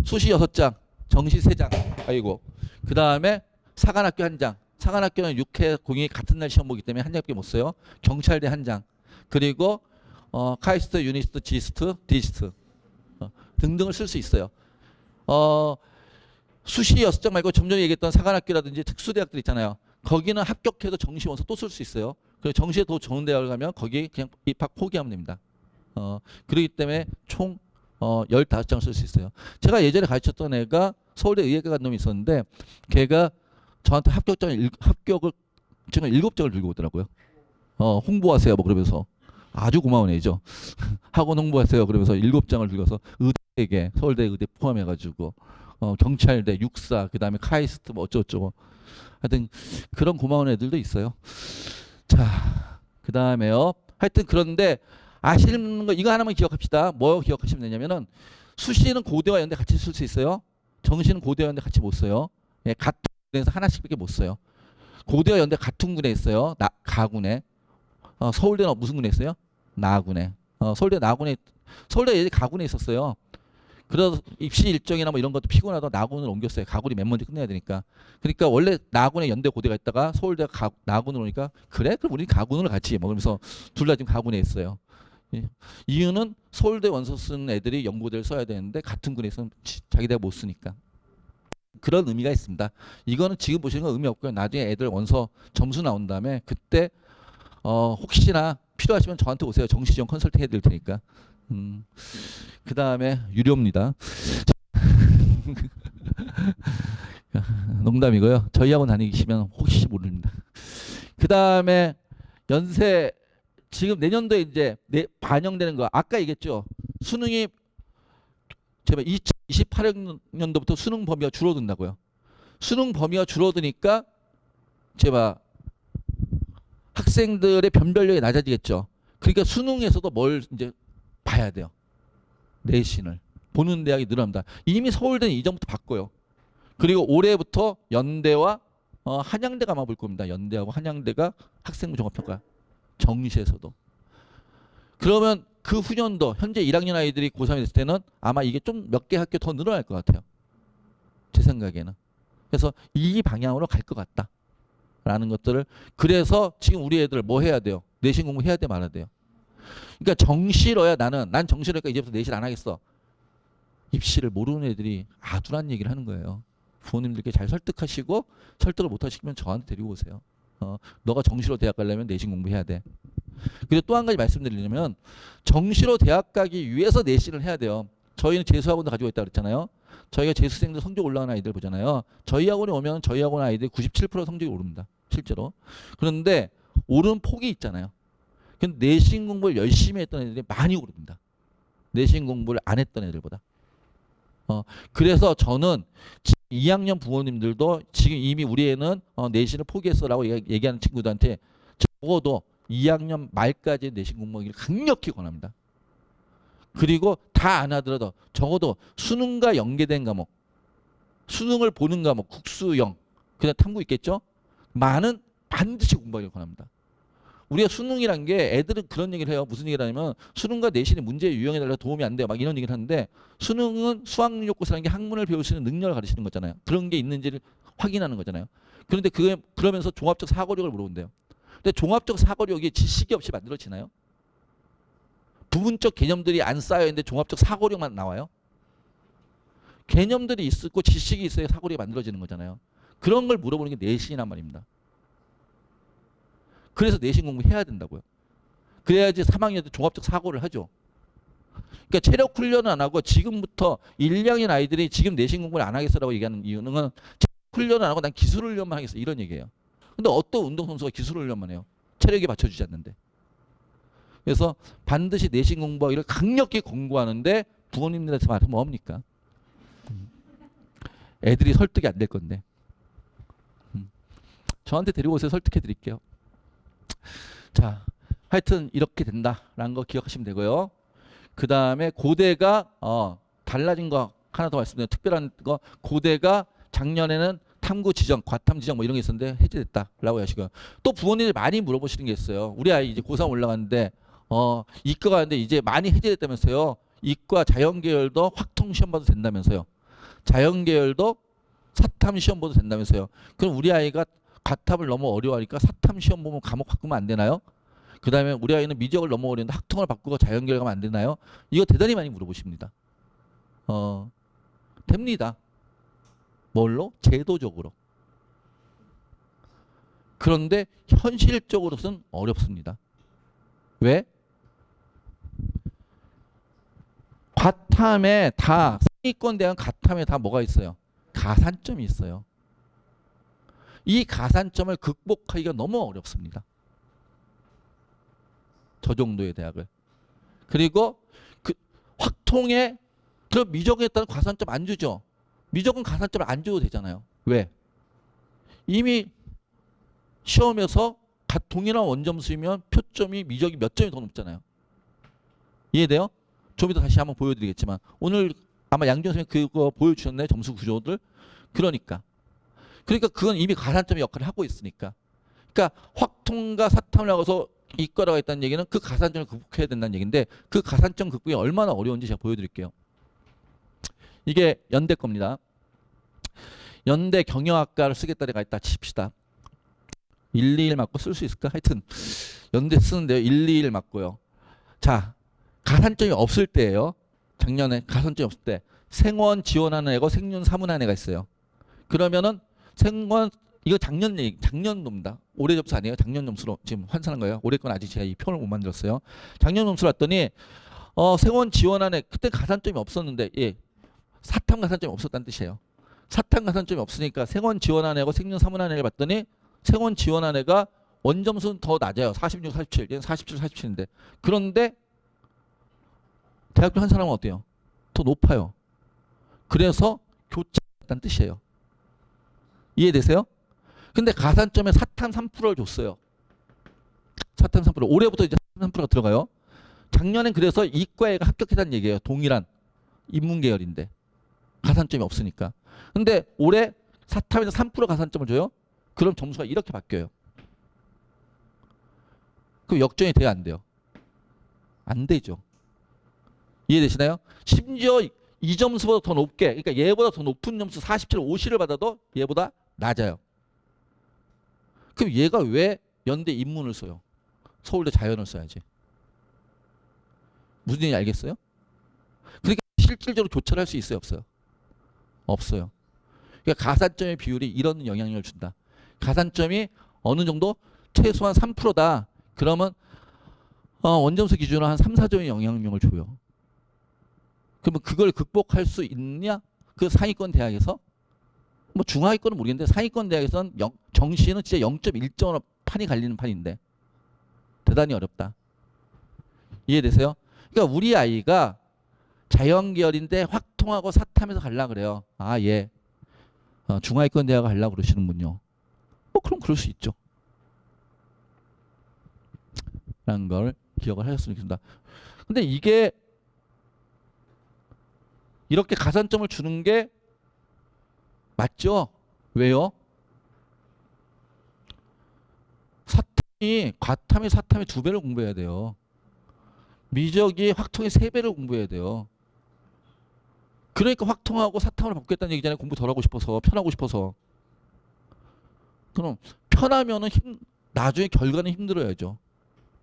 수시 6장, 정시 3장. 아이고. 그 다음에 사관학교 1장. 사관학교는 6회 공이 같은 날 시험 보기 때문에 한 장밖에 못 써요. 경찰대 1장. 그리고 카이스트, 유니스트, 지스트, 디스트 등등을 쓸 수 있어요. 수시 6장 말고 좀 전에 얘기했던 사관학교라든지 특수대학들 있잖아요. 거기는 합격해도 정시 원서 또 쓸 수 있어요. 그래서 정시에 더 좋은 대학을 가면 거기 그냥 입학 포기하면 됩니다. 그렇기 때문에 총 15장 쓸 수 있어요. 제가 예전에 가르쳤던 애가 서울대 의예과 간 놈이 있었는데 걔가 저한테 합격을 지금 7장을 들고 오더라고요. 홍보하세요 뭐 그러면서 아주 고마운 애죠. 학원 홍보하세요 그러면서 7장을 들고서 의대에게 서울대 의대 포함해가지고 경찰대, 육사, 그다음에 카이스트 뭐 어쩌고저쩌고 하여튼 그런 고마운 애들도 있어요. 자, 그다음에요. 하여튼 그런데 아시는 거 이거 하나만 기억합시다. 뭐 기억하시면 되냐면은 수시는 고대와 연대 같이 쓸 수 있어요. 정시는 고대와 연대 같이 못 써요. 예, 같은 군에서 하나씩밖에 못 써요. 고대와 연대 같은 군에 있어요. 가군에. 서울대는 무슨 군에 있어요? 나군에. 서울대 나군에 서울대 예전에 가군에 있었어요. 그래서 입시 일정이나 뭐 이런 것도 피곤하다 나군을 옮겼어요. 가군이 맨 먼저 끝내야 되니까. 그러니까 원래 나군에 연대 고대가 있다가 서울대 나군으로 오니까 그래? 그럼 우리 가군으로 같이 뭐 그러면서 둘 다 지금 가군에 있어요. 예. 이유는 서울대 원서 쓴 애들이 연고대를 써야 되는데 같은 군에서는 자기네가 못 쓰니까. 그런 의미가 있습니다. 이거는 지금 보시는 건 의미 없고요. 나중에 애들 원서 점수 나온 다음에 그때 혹시나 필요하시면 저한테 오세요. 정시지원 컨설팅 해드릴 테니까. 그 다음에 유료입니다. 농담이고요. 저희 학원 다니시면 혹시 모릅니다. 그 다음에 연세 지금 내년도에 이제 반영되는 거 아까 얘기했죠. 수능이 제발 2028년도부터 수능 범위가 줄어든다고요. 수능 범위가 줄어드니까 제발 학생들의 변별력이 낮아지겠죠. 그러니까 수능에서도 뭘 이제 봐야 돼요. 내신을 보는 대학이 늘어납니다. 이미 서울대는 이전부터 봤고요. 그리고 올해부터 연대와 한양대가 아마 볼 겁니다. 연대하고 한양대가 학생부 종합평가 정시에서도. 그러면 그 후년도 현재 1학년 아이들이 고3이 됐을 때는 아마 이게 좀 몇 개 학교 더 늘어날 것 같아요. 제 생각에는. 그래서 이 방향으로 갈 것 같다. 라는 것들을 그래서 지금 우리 애들 뭐 해야 돼요? 내신 공부해야 돼 말아야 돼요? 그러니까 정시로야 난 정시로니까 이제부터 내신 안 하겠어. 입시를 모르는 애들이 아두란 얘기를 하는 거예요. 부모님들께 잘 설득하시고 설득을 못 하시면 저한테 데리고 오세요. 너가 정시로 대학 가려면 내신 공부해야 돼. 그리고 또 한 가지 말씀드리려면 정시로 대학 가기 위해서 내신을 해야 돼요. 저희는 재수학원도 가지고 있다고 그랬잖아요. 저희가 재수생들 성적 올라가는 아이들 보잖아요. 저희 학원에 오면 저희 학원 아이들이 97% 성적이 오릅니다. 실제로. 그런데 오른 폭이 있잖아요. 근데 내신 공부를 열심히 했던 애들이 많이 오릅니다. 내신 공부를 안 했던 애들보다. 그래서 저는 2학년 부모님들도 지금 이미 우리 애는 내신을 포기했어라고 얘기하는 친구들한테 적어도 2학년 말까지 내신 공부하기를 강력히 권합니다. 그리고 다 안 하더라도 적어도 수능과 연계된 과목, 수능을 보는 과목, 국수영, 그냥 탐구 있겠죠? 많은 반드시 공부하기를 권합니다. 우리가 수능이란 게 애들은 그런 얘기를 해요. 무슨 얘기를 하냐면 수능과 내신이 문제 유형에 따라 도움이 안 돼요. 막 이런 얘기를 하는데 수능은 수학용고사라는 게 학문을 배울 수 있는 능력을 가르치는 거잖아요. 그런 게 있는지를 확인하는 거잖아요. 그런데 그러면서 종합적 사고력을 물어본대요. 근데 종합적 사고력이 지식이 없이 만들어지나요? 부분적 개념들이 안 쌓여 있는데 종합적 사고력만 나와요? 개념들이 있고 지식이 있어야 사고력이 만들어지는 거잖아요. 그런 걸 물어보는 게 내신이란 말입니다. 그래서 내신 공부해야 된다고요. 그래야지 3학년 때 종합적 사고를 하죠. 그러니까 체력 훈련을 안 하고 지금부터 1, 2학년 아이들이 지금 내신 공부를 안 하겠어라고 얘기하는 이유는 체력 훈련을 안 하고 난 기술 훈련만 하겠어 이런 얘기예요. 근데 어떤 운동선수가 기술 훈련만 해요? 체력이 받쳐주지 않는데. 그래서 반드시 내신 공부하기를 강력히 권고하는데 부모님들한테 말하면 뭐합니까? 애들이 설득이 안 될 건데. 저한테 데리고 오세요. 설득해 드릴게요. 자, 하여튼 이렇게 된다라는 거 기억하시면 되고요. 그 다음에 고대가 달라진 거 하나 더 말씀드려요. 특별한 거 고대가 작년에는 탐구 지정, 과탐 지정 뭐 이런 게 있었는데 해제됐다라고 하시고요. 또 부모님들이 많이 물어보시는 게 있어요. 우리 아이 이제 고3 올라갔는데 이과 가는데 이제 많이 해제됐다면서요. 이과 자연계열도 확통 시험 봐도 된다면서요. 자연계열도 사탐 시험 봐도 된다면서요. 그럼 우리 아이가 과탐을 너무 어려워하니까 사탐 시험 보면 과목 바꾸면 안 되나요? 그 다음에 우리 아이는 미적을 너무 어려운데 학통을 바꾸고 자연계열 가면 안 되나요? 이거 대단히 많이 물어보십니다. 됩니다. 뭘로? 제도적으로. 그런데 현실적으로는 어렵습니다. 왜? 과탐에 다 상위권 대학 과탐에 다 뭐가 있어요? 가산점이 있어요. 이 가산점을 극복하기가 너무 어렵습니다. 저 정도의 대학을. 그리고 그 확통에 그럼 미적에 따른 가산점 안 주죠. 미적은 가산점을 안 줘도 되잖아요. 왜? 이미 시험에서 동일한 원점수이면 표점이 미적이 몇 점이 더 높잖아요. 이해돼요? 좀 이따 다시 한번 보여드리겠지만 오늘 아마 양준 선생님 그거 보여주셨네, 점수 구조들. 그러니까 그건 이미 가산점의 역할을 하고 있으니까. 그러니까 확통과 사탐을 하고서 이과라고 했다는 얘기는 그 가산점을 극복해야 된다는 얘기인데, 그 가산점 극복이 얼마나 어려운지 제가 보여드릴게요. 이게 연대 겁니다. 연대 경영학과를 쓰겠다가 있다 칩시다. 121 맞고 쓸 수 있을까? 하여튼 연대 쓰는데요. 121 맞고요. 자, 가산점이 없을 때예요. 작년에 가산점이 없을 때 생원 지원하는 애고 생륜 사문하는 애가 있어요. 그러면은 생원, 이거 작년 얘기, 작년도입니다. 올해 점수 아니에요. 작년 점수로 지금 환산한 거예요. 올해 건 아직 제가 이 표를 못 만들었어요. 작년 점수로 봤더니 생원 지원하는 애, 그때 가산점이 없었는데, 예, 사탐 가산점이 없었다는 뜻이에요. 사탐 가산점이 없으니까 생원 지원하는 애고 생륜 사문하는 애를 봤더니 생원 지원한 애가 원점수는 더 낮아요. 46, 47. 얘는 47, 47인데. 그런데 대학교 한 사람은 어때요? 더 높아요. 그래서 교차했다는 뜻이에요. 이해되세요? 근데 가산점에 사탐 3%를 줬어요. 사탐 3%. 올해부터 이제 사탐 3%가 들어가요. 작년엔 그래서 이과애가 합격했다는 얘기예요. 동일한 인문계열인데. 가산점이 없으니까. 근데 올해 사탐에서 3% 가산점을 줘요? 그럼 점수가 이렇게 바뀌어요. 그럼 역전이 돼요, 안 돼요? 안 되죠. 이해되시나요? 심지어 이 점수보다 더 높게, 그러니까 얘보다 더 높은 점수 47, 50을 받아도 얘보다 낮아요. 그럼 얘가 왜 연대 인문을 써요? 서울대 자연을 써야지. 무슨 얘기인지 알겠어요? 그러니까 실질적으로 교차를 할 수 있어요, 없어요? 없어요. 그러니까 가산점의 비율이 이런 영향력을 준다. 가산점이 어느 정도 최소한 3%다. 그러면 원점수 기준으로 한 3, 4점의 영향력을 줘요. 그러면 그걸 극복할 수 있냐? 그 상위권 대학에서? 뭐 중하위권은 모르겠는데 상위권 대학에서는 정시는 진짜 0.1점으로 판이 갈리는 판인데 대단히 어렵다. 이해되세요? 그러니까 우리 아이가 자연계열인데 확통하고 사탐에서 갈라 그래요. 아, 예. 중하위권 대학을 가려고 그러시는군요. 그럼 그럴 수 있죠. 라는 걸 기억을 하셨으면 좋겠습니다. 근데 이게 이렇게 가산점을 주는 게 맞죠? 왜요? 과탐이 사탐이 2배를 공부해야 돼요. 미적이 확통이 3배를 공부해야 돼요. 그러니까 확통하고 사탐을 바꾸겠다는 얘기잖아요. 공부 덜 하고 싶어서, 편하고 싶어서. 그럼 편하면은 나중에 결과는 힘들어야죠.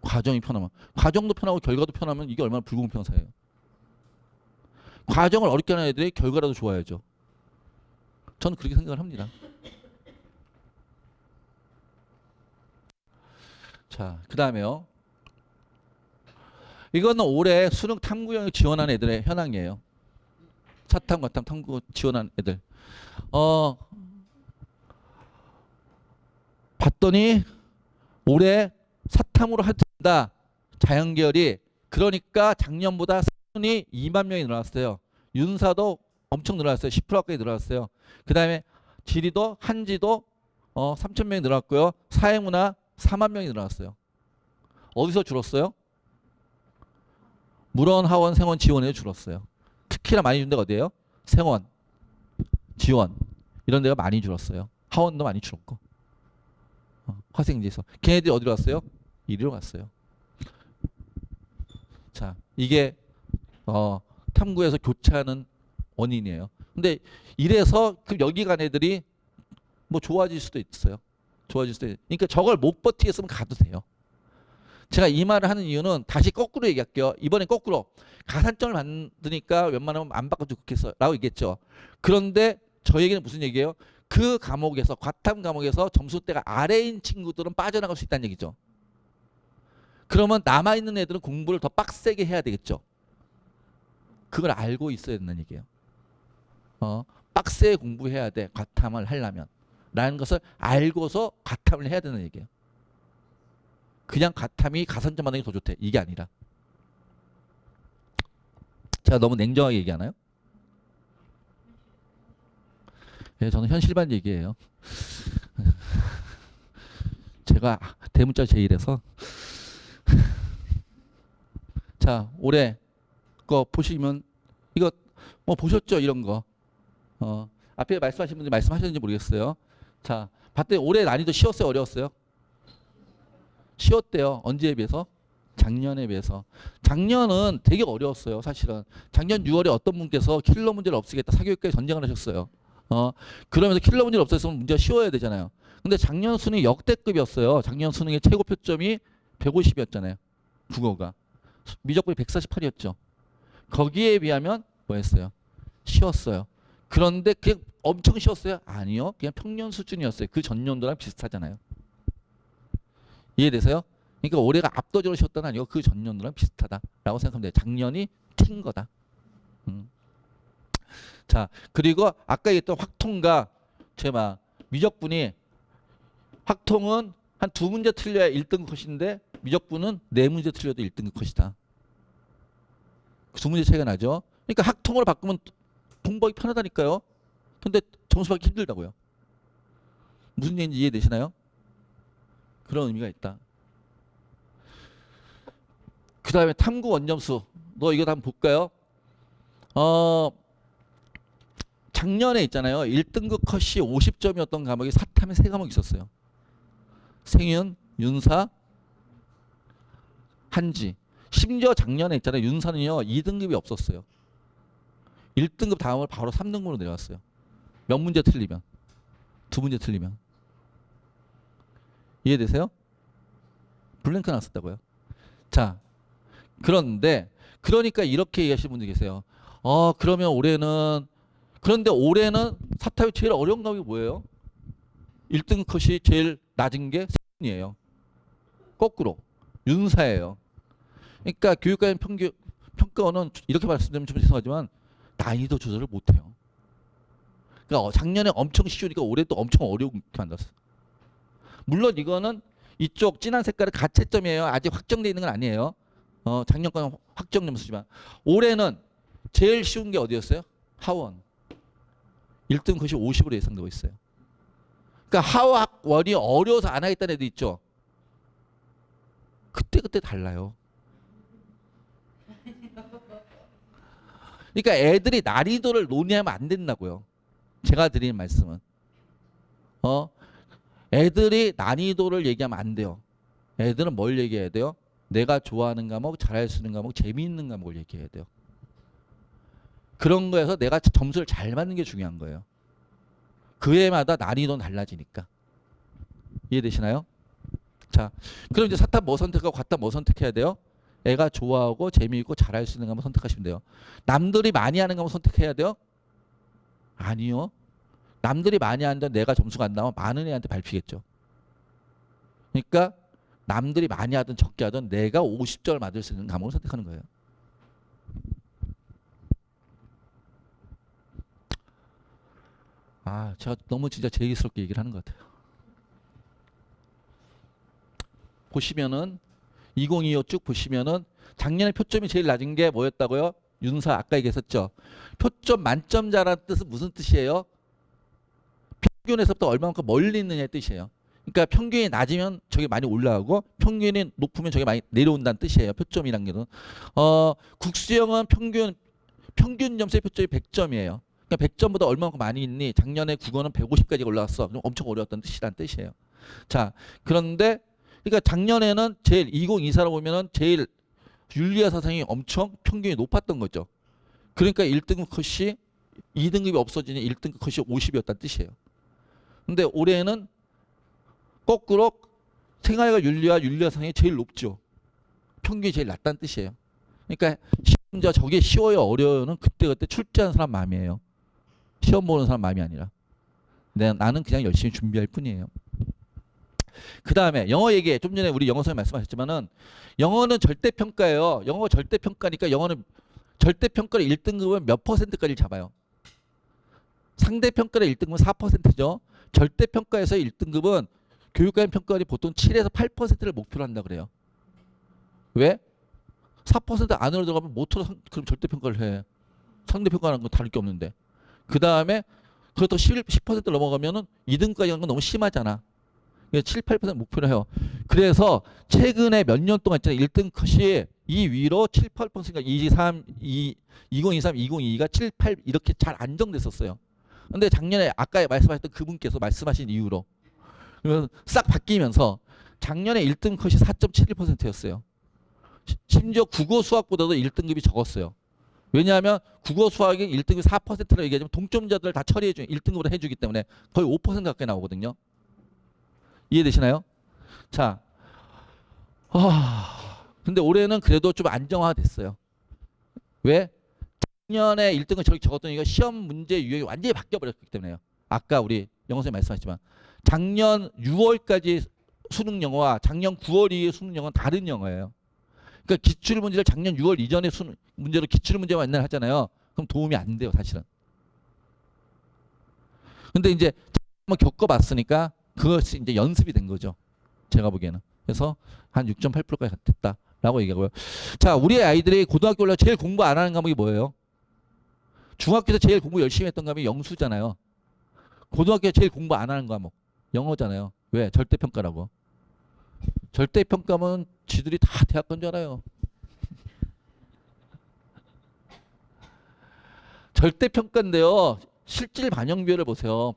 과정이 편하면. 과정도 편하고 결과도 편하면 이게 얼마나 불공평한 사회예요. 과정을 어렵게 하는 애들이 결과라도 좋아야죠. 저는 그렇게 생각을 합니다. 자, 그 다음에요. 이거는 올해 수능 탐구 영역 지원한 애들의 현황이에요. 사탐, 과탐, 탐구 지원한 애들. 봤더니 올해 사탐으로 한다. 자연계열이. 그러니까 작년보다 사탐이 2만 명이 늘어났어요. 윤사도 엄청 늘어났어요. 10% 가까이 늘어났어요. 그 다음에 지리도 한지도 3천 명이 늘어났고요. 사회문화 4만 명이 늘어났어요. 어디서 줄었어요? 물원, 하원, 생원, 지원에 줄었어요. 특히나 많이 준 데가 어디예요? 생원, 지원 이런 데가 많이 줄었어요. 하원도 많이 줄었고. 화생지에서. 걔네들이 어디로 갔어요? 이리로 갔어요. 자, 이게 탐구에서 교차하는 원인이에요. 근데 이래서 그 여기 간 애들이 뭐 좋아질 수도 있어요. 좋아질 수도 있어요. 그러니까 저걸 못 버티겠으면 가도 돼요. 제가 이 말을 하는 이유는 다시 거꾸로 얘기할게요. 이번엔 거꾸로. 가산점을 받으니까 웬만하면 안 바꿔도 좋겠어 라고 얘기했죠. 그런데 저 얘기는 무슨 얘기예요? 그 과목에서, 과탐 과목에서 점수대가 아래인 친구들은 빠져나갈 수 있다는 얘기죠. 그러면 남아있는 애들은 공부를 더 빡세게 해야 되겠죠. 그걸 알고 있어야 된다는 얘기예요. 빡세 공부해야 돼. 과탐을 하려면. 라는 것을 알고서 과탐을 해야 되는 얘기예요. 그냥 과탐이 가산점 받는 게 더 좋대. 이게 아니라. 제가 너무 냉정하게 얘기하나요? 예, 저는 현실반 얘기예요. 제가 대문자 제1에서 자, 올해 거 보시면 이거 뭐 보셨죠? 이런 거. 앞에 말씀하신 분들 말씀하셨는지 모르겠어요. 자, 봤더니 올해 난이도 쉬웠어요? 어려웠어요? 쉬웠대요. 언제에 비해서? 작년에 비해서. 작년은 되게 어려웠어요. 사실은. 작년 6월에 어떤 분께서 킬러 문제를 없애겠다 사교육과에 전쟁을 하셨어요. 그러면서 킬러 문제를 없애서 문제가 쉬워야 되잖아요. 근데 작년 수능이 역대급이었어요. 작년 수능의 최고 표점이 150이었잖아요. 국어가. 미적분이 148이었죠. 거기에 비하면 뭐였어요? 쉬웠어요. 그런데 그게 엄청 쉬웠어요? 아니요. 그냥 평년 수준이었어요. 그 전년도랑 비슷하잖아요. 이해되세요? 그러니까 올해가 압도적으로 쉬웠다는 아니고 그 전년도랑 비슷하다라고 생각하면 돼요. 작년이 튄 거다. 자, 그리고 아까 얘기했던 확통과 제가 미적분이 확통은 한 2문제 틀려야 1등급 컷인데 미적분은 4문제 틀려도 1등급 컷이다. 2문제 차이가 나죠. 그러니까 학통으로 바꾸면 공부하기 편하다니까요. 근데 점수 받기 힘들다고요. 무슨 얘기인지 이해되시나요? 그런 의미가 있다. 그 다음에 탐구 원점수. 너 이거 한번 볼까요? 작년에 있잖아요. 1등급 컷이 50점이었던 과목이 사탐에 3과목 있었어요. 생윤, 윤사, 한지. 심지어 작년에 있잖아요. 윤사는요. 2등급이 없었어요. 1등급 다음을 바로 3등급으로 내려갔어요. 몇 문제 틀리면. 2문제 틀리면. 이해되세요? 블랭크 나왔었다고요. 자, 그런데 그러니까 이렇게 얘기하시는 분들 계세요. 그러면 올해는 그런데 올해는 사탐이 제일 어려운 과목이 뭐예요? 1등급 컷이 제일 낮은 게 생윤이에요. 거꾸로 윤사예요. 그러니까 교육과정 평가원은 이렇게 말씀드리면 좀 죄송하지만 난이도 조절을 못해요. 그러니까 작년에 엄청 쉬우니까 올해 또 엄청 어려운 게 만들었어요. 물론 이거는 이쪽 진한 색깔은 가채점이에요. 아직 확정되어 있는 건 아니에요. 작년 거는 확정 점수지만 올해는 제일 쉬운 게 어디였어요? 하원. 1등 컷이 50으로 예상되고 있어요. 그러니까 하원이 어려워서 안 하겠다는 애도 있죠. 그때 달라요. 그러니까 애들이 난이도를 논의하면 안 된다고요. 제가 드리는 말씀은. 애들이 난이도를 얘기하면 안 돼요. 애들은 뭘 얘기해야 돼요? 내가 좋아하는 과목, 잘할 수 있는 과목, 재미있는 과목을 얘기해야 돼요. 그런 거에서 내가 점수를 잘 맞는 게 중요한 거예요. 그 해마다 난이도는 달라지니까. 이해되시나요? 자, 그럼 이제 사탐 뭐 선택하고 과탐 뭐 선택해야 돼요? 애가 좋아하고 재미있고 잘할 수 있는 과목 선택하시면 돼요. 남들이 많이 하는 과목 선택해야 돼요? 아니요. 남들이 많이 하는데 내가 점수가 안 나오면 많은 애한테 밟히겠죠. 그러니까 남들이 많이 하든 적게 하든 내가 50점을 맞을 수 있는 과목을 선택하는 거예요. 제가 너무 진짜 제기스럽게 얘기를 하는 것 같아요. 보시면은 2025 쭉 보시면은 작년에 표점이 제일 낮은 게 뭐였다고요? 윤사 아까 얘기했었죠. 표점 만점자라는 뜻은 무슨 뜻이에요? 평균에서부터 얼마만큼 멀리 있느냐의 뜻이에요. 그러니까 평균이 낮으면 저게 많이 올라가고 평균이 높으면 저게 많이 내려온다는 뜻이에요. 표점이란 게는. 국수형은 평균 점수의 표점이 100점이에요. 그러니까 100점보다 얼마만큼 많이 있니? 작년에 국어는 150까지 올라갔어. 그럼 엄청 어려웠던 뜻이란 뜻이에요. 자, 그런데 그러니까 작년에는 제일 2024로 보면은 제일 윤리화 사상이 엄청 평균이 높았던 거죠. 그러니까 1등급 컷이 2등급이 없어지니 1등급 컷이 50이었다는 뜻이에요. 근데 올해는 거꾸로 생활과 윤리화 사상이 제일 높죠. 평균이 제일 낮다는 뜻이에요. 그러니까 시험자 저게 쉬워요 어려워요는 그때그때 출제하는 사람 마음이에요. 시험 보는 사람 마음이 아니라. 나는 그냥 열심히 준비할 뿐이에요. 그 다음에 영어 얘기해. 좀 전에 우리 영어 선생님 말씀하셨지만은 영어는 절대평가예요. 영어가 절대평가니까 영어는 절대평가를 1등급은 몇 %까지 잡아요? 상대평가의 1등급은 4%죠. 절대평가에서의 1등급은 교육과정 평가원이 보통 7에서 8%를 목표로 한다 그래요. 왜? 4% 안으로 들어가면 못으로 그럼 절대평가를 해. 상대평가라는 건 다를 게 없는데. 그 다음에 그것도 10% 넘어가면은 2등까지 가는 건 너무 심하잖아. 7, 8% 목표로 해요. 그래서 최근에 몇 년 동안 있잖아요. 1등 컷이 이 위로 7, 8%가 2023, 2022가 7, 8 이렇게 잘 안정됐었어요. 근데 작년에 아까 말씀하셨던 그분께서 말씀하신 이유로 싹 바뀌면서 작년에 1등 컷이 4.71%였어요. 심지어 국어 수학보다도 1등급이 적었어요. 왜냐하면 국어 수학이 1등급이 4%라고 얘기하지만 동점자들을 다 처리해주는 1등급으로 해주기 때문에 거의 5% 가까이 나오거든요. 이해되시나요? 자, 근데 올해는 그래도 좀 안정화됐어요. 왜? 작년에 1등을 저렇게 적었던 이유가 시험 문제 유형이 완전히 바뀌어버렸기 때문에요. 아까 우리 영어 선생님 말씀하셨지만 작년 6월까지 수능 영어와 작년 9월 이후의 수능 영어는 다른 영어예요. 그러니까 기출 문제를 작년 6월 이전에 수능 문제로 기출 문제만 맨날 하잖아요. 그럼 도움이 안 돼요, 사실은. 근데 이제 한번 겪어봤으니까 그것이 이제 연습이 된 거죠. 제가 보기에는. 그래서 한 6.8%까지 됐다라고 얘기하고요. 자, 우리 아이들이 고등학교 올라 제일 공부 안 하는 과목이 뭐예요? 중학교에서 제일 공부 열심히 했던 과목이 영수잖아요. 고등학교에 제일 공부 안 하는 과목 영어잖아요. 왜? 절대평가라고. 절대평가면 지들이 다 대학 간 줄 알아요. 절대평가인데요. 실질 반영 비율을 보세요.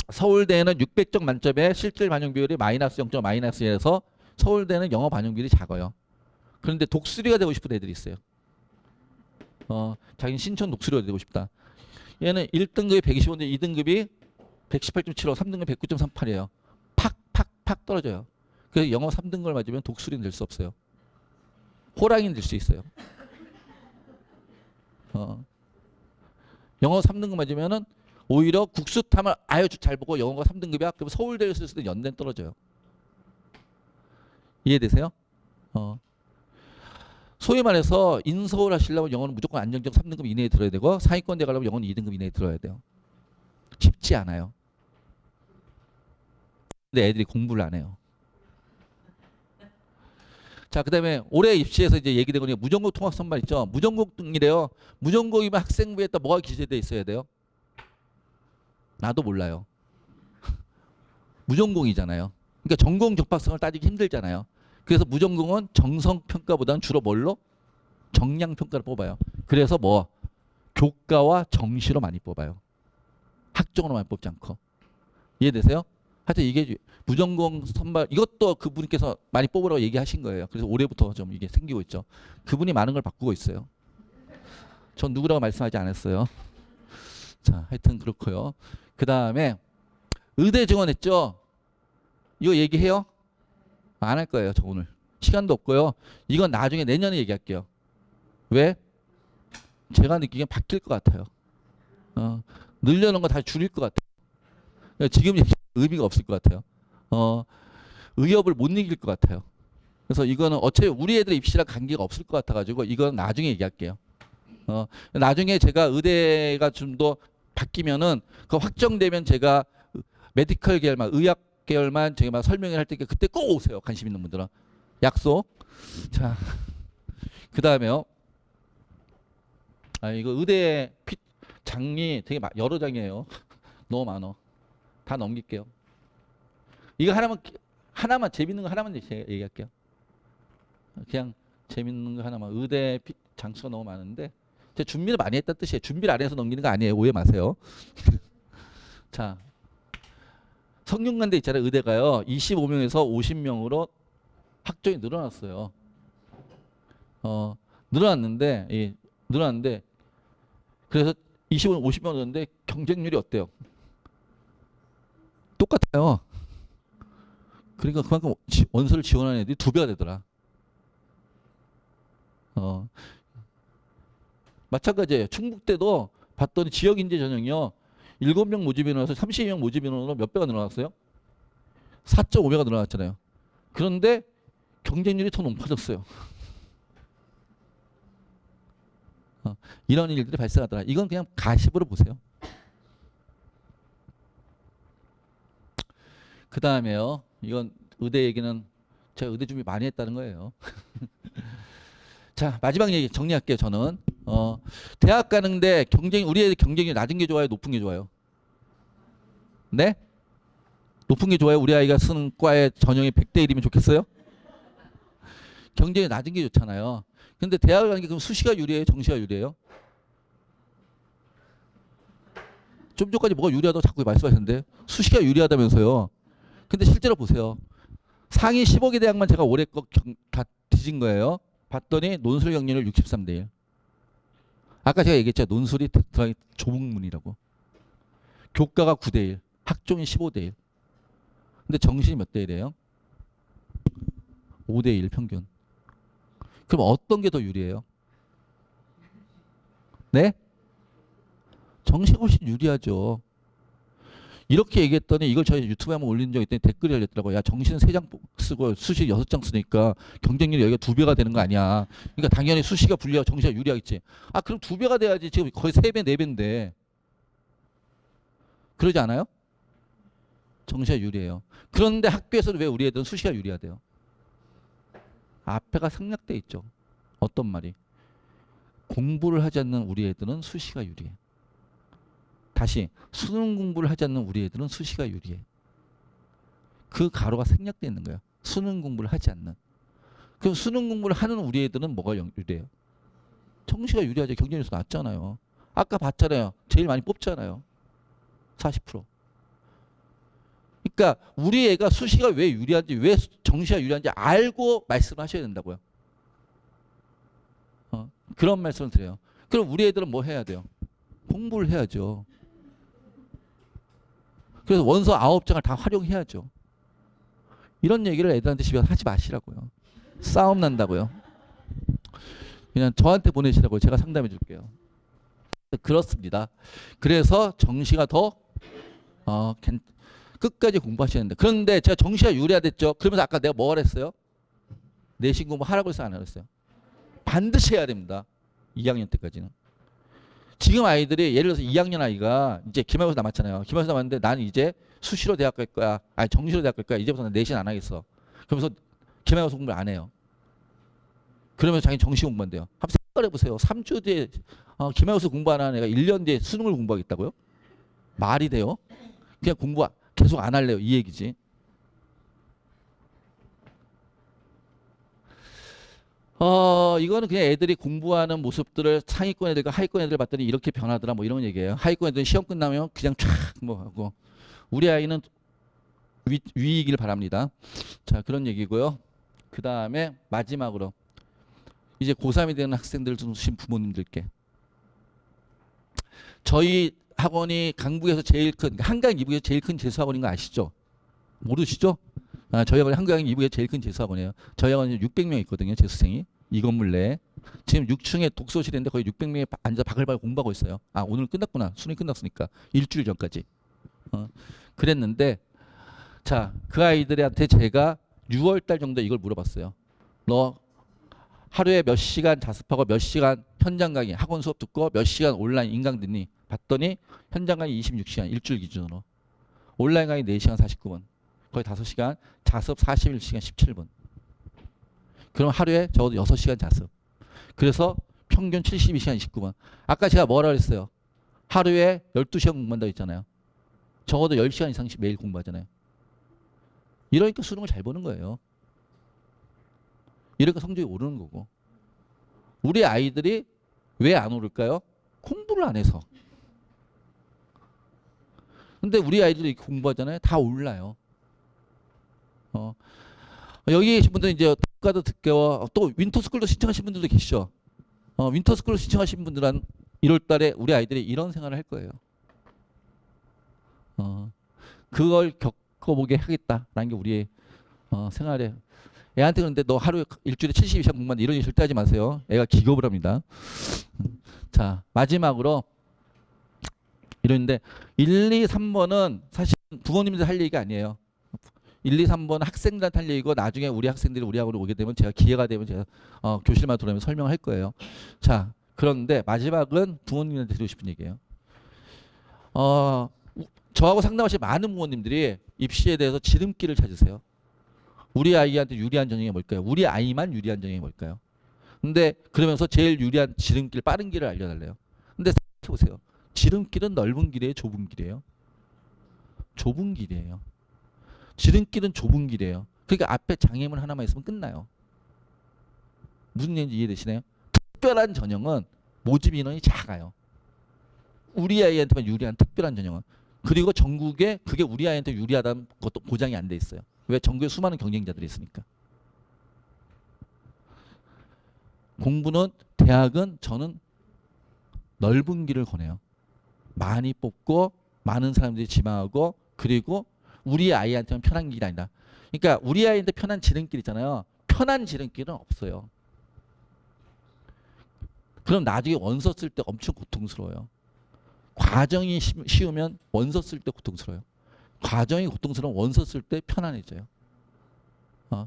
서울대는 600점 만점에 실질 반영 비율이 마이너스 0. 마이너스 1에서 서울대는 영어 반영 비율이 작아요. 그런데 독수리가 되고 싶은 애들이 있어요. 자기는 신촌 독수리가 되고 싶다. 얘는 1등급이 125인데 2등급이 118.75, 3등급이 109.38이에요. 팍 떨어져요. 그래서 영어 3등급을 맞으면 독수리는 될 수 없어요. 호랑이는 될 수 있어요. 영어 3등급 맞으면은 오히려 국수탐을 아유 잘 보고 영어가 3등급이야. 그럼 서울대에 쓸 때는 연대는 떨어져요. 이해되세요? 소위 말해서 인서울 하시려면 영어는 무조건 안정적 3등급 이내에 들어야 되고 상위권대 가려면 영어는 2등급 이내에 들어야 돼요. 쉽지 않아요. 근데 애들이 공부를 안 해요. 자, 그 다음에 올해 입시에서 이제 얘기된 거니까 무전국 통합 선발 있죠. 무전국이래요. 무전국이면 학생부에다 뭐가 기재되어 있어야 돼요? 나도 몰라요. 무전공이잖아요. 그러니까 전공 적합성을 따지기 힘들잖아요. 그래서 무전공은 정성 평가보다는 주로 뭘로? 정량 평가를 뽑아요. 그래서 뭐 교과와 정시로 많이 뽑아요. 학종으로 많이 뽑지 않고. 이해되세요? 하여튼 이게 무전공 선발 이것도 그분께서 많이 뽑으라고 얘기하신 거예요. 그래서 올해부터 좀 이게 생기고 있죠. 그분이 많은 걸 바꾸고 있어요. 전 누구라고 말씀하지 않았어요. 자, 하여튼 그렇고요. 그 다음에 의대 지원했죠. 이거 얘기해요? 안 할 거예요. 저 오늘 시간도 없고요. 이건 나중에 내년에 얘기할게요. 왜? 제가 느끼기엔 바뀔 것 같아요. 늘려놓은 거 다 줄일 것 같아요. 지금 의미가 없을 것 같아요. 의협을 못 이길 것 같아요. 그래서 이거는 어차피 우리 애들 입시랑 관계가 없을 것 같아가지고 이건 나중에 얘기할게요. 나중에 제가 의대가 좀 더 바뀌면은 그 확정되면 제가 메디컬 계열만 의학 계열만 제가 설명을 할 테니까 그때 꼭 오세요. 관심 있는 분들은. 약속. 자, 그 다음에요. 이거 의대 장이 되게 여러 장이에요. 너무 많어. 다 넘길게요. 이거 하나만 재밌는 거 하나만 제가 얘기할게요. 그냥 재밌는 거 하나만. 의대 장수가 너무 많은데 제가 준비를 많이 했다는 뜻이에요. 준비를 안 해서 넘기는 거 아니에요. 오해 마세요. 자, 성균관대 있잖아요. 의대가요. 25명에서 50명으로 학종이 늘어났어요. 늘어났는데 그래서 25명, 50명 늘었는데 경쟁률이 어때요? 똑같아요. 그러니까 그만큼 원서를 지원하는 애들이 2배가 되더라. 마찬가지예요. 충북대도 봤더니 지역인재 전형이요. 7명 모집이 늘어나서 32명 모집이 늘어나서 몇 배가 늘어났어요? 4.5배가 늘어났잖아요. 그런데 경쟁률이 더 높아졌어요. 이런 일들이 발생하더라. 이건 그냥 가십으로 보세요. 그 다음에요. 이건 의대 얘기는 제가 의대 준비 많이 했다는 거예요. 자, 마지막 얘기 정리할게요. 저는 대학 가는데 우리 애들 경쟁이 낮은 게 좋아요, 높은 게 좋아요? 네? 높은 게 좋아요? 우리 아이가 쓰는 과의 전형이 100대 1이면 좋겠어요? 경쟁이 낮은 게 좋잖아요. 근데 대학을 가는 게 그럼 수시가 유리해요, 정시가 유리해요? 좀 전까지 뭐가 유리하다고 자꾸 말씀하셨는데 수시가 유리하다면서요. 근데 실제로 보세요. 상위 15개 대학만 제가 올해 거 다 뒤진 거예요. 봤더니 논술 경쟁률 63대 1. 아까 제가 얘기했죠. 논술이 들어가기 좁은 문이라고. 교과가 9대 1. 학종이 15대 1. 근데 정시이 몇 대 1이에요? 5대 1 평균. 그럼 어떤 게 더 유리해요? 네? 정시가 훨씬 유리하죠. 이렇게 얘기했더니 이걸 저희 유튜브에 한번 올린 적 있더니 댓글이 달렸더라고요. 야, 정시는 3장 쓰고 수시 6장 쓰니까 경쟁률이 여기가 2배가 되는 거 아니야. 그러니까 당연히 수시가 불리하고 정시가 유리하겠지. 아, 그럼 2배가 돼야지. 지금 거의 3배, 4배인데. 그러지 않아요? 정시가 유리해요. 그런데 학교에서는 왜 우리 애들은 수시가 유리하대요? 앞에가 생략돼 있죠. 어떤 말이? 공부를 하지 않는 우리 애들은 수시가 유리해. 다시 수능 공부를 하지 않는 우리 애들은 수시가 유리해. 그 가로가 생략되어 있는 거예요. 수능 공부를 하지 않는. 그럼 수능 공부를 하는 우리 애들은 뭐가 유리해요? 정시가 유리하죠. 경쟁률에서 낮잖아요. 아까 봤잖아요. 제일 많이 뽑잖아요. 40%. 그러니까 우리 애가 수시가 왜 유리한지, 왜 정시가 유리한지 알고 말씀하셔야 된다고요. 그런 말씀을 드려요. 그럼 우리 애들은 뭐 해야 돼요? 공부를 해야죠. 그래서 원서 9장을 다 활용해야죠. 이런 얘기를 애들한테 집에서 하지 마시라고요. 싸움 난다고요. 그냥 저한테 보내시라고요. 제가 상담해 줄게요. 그렇습니다. 그래서 정시가 더 끝까지 공부하셔야 된다. 그런데 제가 정시가 유리하댔죠. 그러면서 아까 내가 뭐라 했어요? 내신 공부 하라고 해서 안 하랬어요. 반드시 해야 됩니다. 2학년 때까지는. 지금 아이들이 예를 들어서 2학년 아이가 이제 기말고사 남았잖아요. 기말고사 남았는데 나는 이제 수시로 대학 갈 거야. 아니 정시로 대학 갈 거야. 이제부터는 내신 안 하겠어. 그러면서 기말고사 공부를 안 해요. 그러면 자기 정시 공부한대요. 한번 생각해 보세요. 3주 뒤에 기말고사 공부 안 하는 애가 1년 뒤에 수능을 공부하겠다고요? 말이 돼요? 그냥 공부 계속 안 할래요. 이 얘기지. 이거는 그냥 애들이 공부하는 모습들을 상위권 애들과 하위권 애들 봤더니 이렇게 변하더라 뭐 이런 얘기예요. 하위권 애들은 시험 끝나면 그냥 촥 뭐 하고 우리 아이는 위이길 바랍니다. 자, 그런 얘기고요. 그 다음에 마지막으로 이제 고3이 되는 학생들 두신 부모님들께 저희 학원이 강북에서 제일 큰, 한강 이북에서 제일 큰 재수학원인 거 아시죠? 모르시죠? 저희 학원이 한강 이북에서 제일 큰 재수학원이에요. 저희 학원이 600명 있거든요. 재수생이. 이 건물 내에. 지금 6층에 독서실인데 거의 600명이 앉아 바글바글 공부하고 있어요. 아, 오늘 끝났구나. 수능이 끝났으니까. 일주일 전까지. 그랬는데 자, 그 아이들한테 제가 6월 달 정도 이걸 물어봤어요. 너 하루에 몇 시간 자습하고 몇 시간 현장 강의 학원 수업 듣고 몇 시간 온라인 인강 듣니? 봤더니 현장 강의 26시간 일주일 기준으로. 온라인 강의 4시간 49분. 거의 5시간. 자습 41시간 17분. 그럼 하루에 적어도 6시간 자습. 그래서 평균 72시간 29분. 아까 제가 뭐라 그랬어요? 하루에 12시간 공부한다고 했잖아요. 적어도 10시간 이상씩 매일 공부하잖아요. 이러니까 수능을 잘 보는 거예요. 이러니까 성적이 오르는 거고. 우리 아이들이 왜 안 오를까요? 공부를 안 해서. 근데 우리 아이들이 공부하잖아요. 다 올라요. 여기 계신 분들은 이제 특가도 듣게와 또 윈터스쿨도 신청하신 분들도 계시죠. 윈터스쿨 신청하신 분들은 1월 달에 우리 아이들이 이런 생활을 할 거예요. 그걸 겪어보게 하겠다라는 게 우리의 생활에. 애한테 그런데 너 하루에 일주일에 72시간 공부한다 이런 얘기 절대 하지 마세요. 애가 기겁을 합니다. 자, 마지막으로 이러는데 1, 2, 3번은 사실 부모님들 할 얘기가 아니에요. 1, 2, 3번 학생들한테 할 얘기고 나중에 우리 학생들이 우리 학원에 오게 되면 제가 기회가 되면 제가 교실마다 돌아오면 설명할 거예요. 자, 그런데 마지막은 부모님한테 드리고 싶은 얘기예요. 저하고 상담하신 많은 부모님들이 입시에 대해서 지름길을 찾으세요. 우리 아이한테 유리한 전형이 뭘까요? 우리 아이만 유리한 전형이 뭘까요? 근데 그러면서 제일 유리한 지름길, 빠른 길을 알려달래요. 근데 생각해보세요. 지름길은 넓은 길이에요, 좁은 길이에요? 좁은 길이에요. 지름길은 좁은 길이에요. 그러니까 앞에 장애물 하나만 있으면 끝나요. 무슨 얘기인지 이해되시나요? 특별한 전형은 모집 인원이 작아요. 우리 아이한테만 유리한 특별한 전형은. 그리고 전국에 그게 우리 아이한테 유리하다는 것도 보장이 안 돼 있어요. 왜? 전국에 수많은 경쟁자들이 있으니까. 공부는, 대학은 저는 넓은 길을 권해요. 많이 뽑고 많은 사람들이 지망하고, 그리고 우리 아이한테만 편한 길이 아니다. 그러니까 우리 아이한테 편한 지름길 있잖아요. 편한 지름길은 없어요. 그럼 나중에 원서 쓸 때 엄청 고통스러워요. 과정이 쉬우면 원서 쓸 때 고통스러워요. 과정이 고통스러운 원서 쓸 때 편안해져요.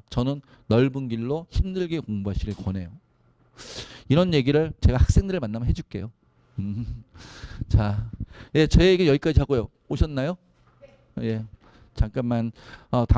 저는 넓은 길로 힘들게 공부하시길 권해요. 이런 얘기를 제가 학생들을 만나면 해줄게요. 자, 예, 제 얘기 여기까지 하고요. 오셨나요? 예, 잠깐만.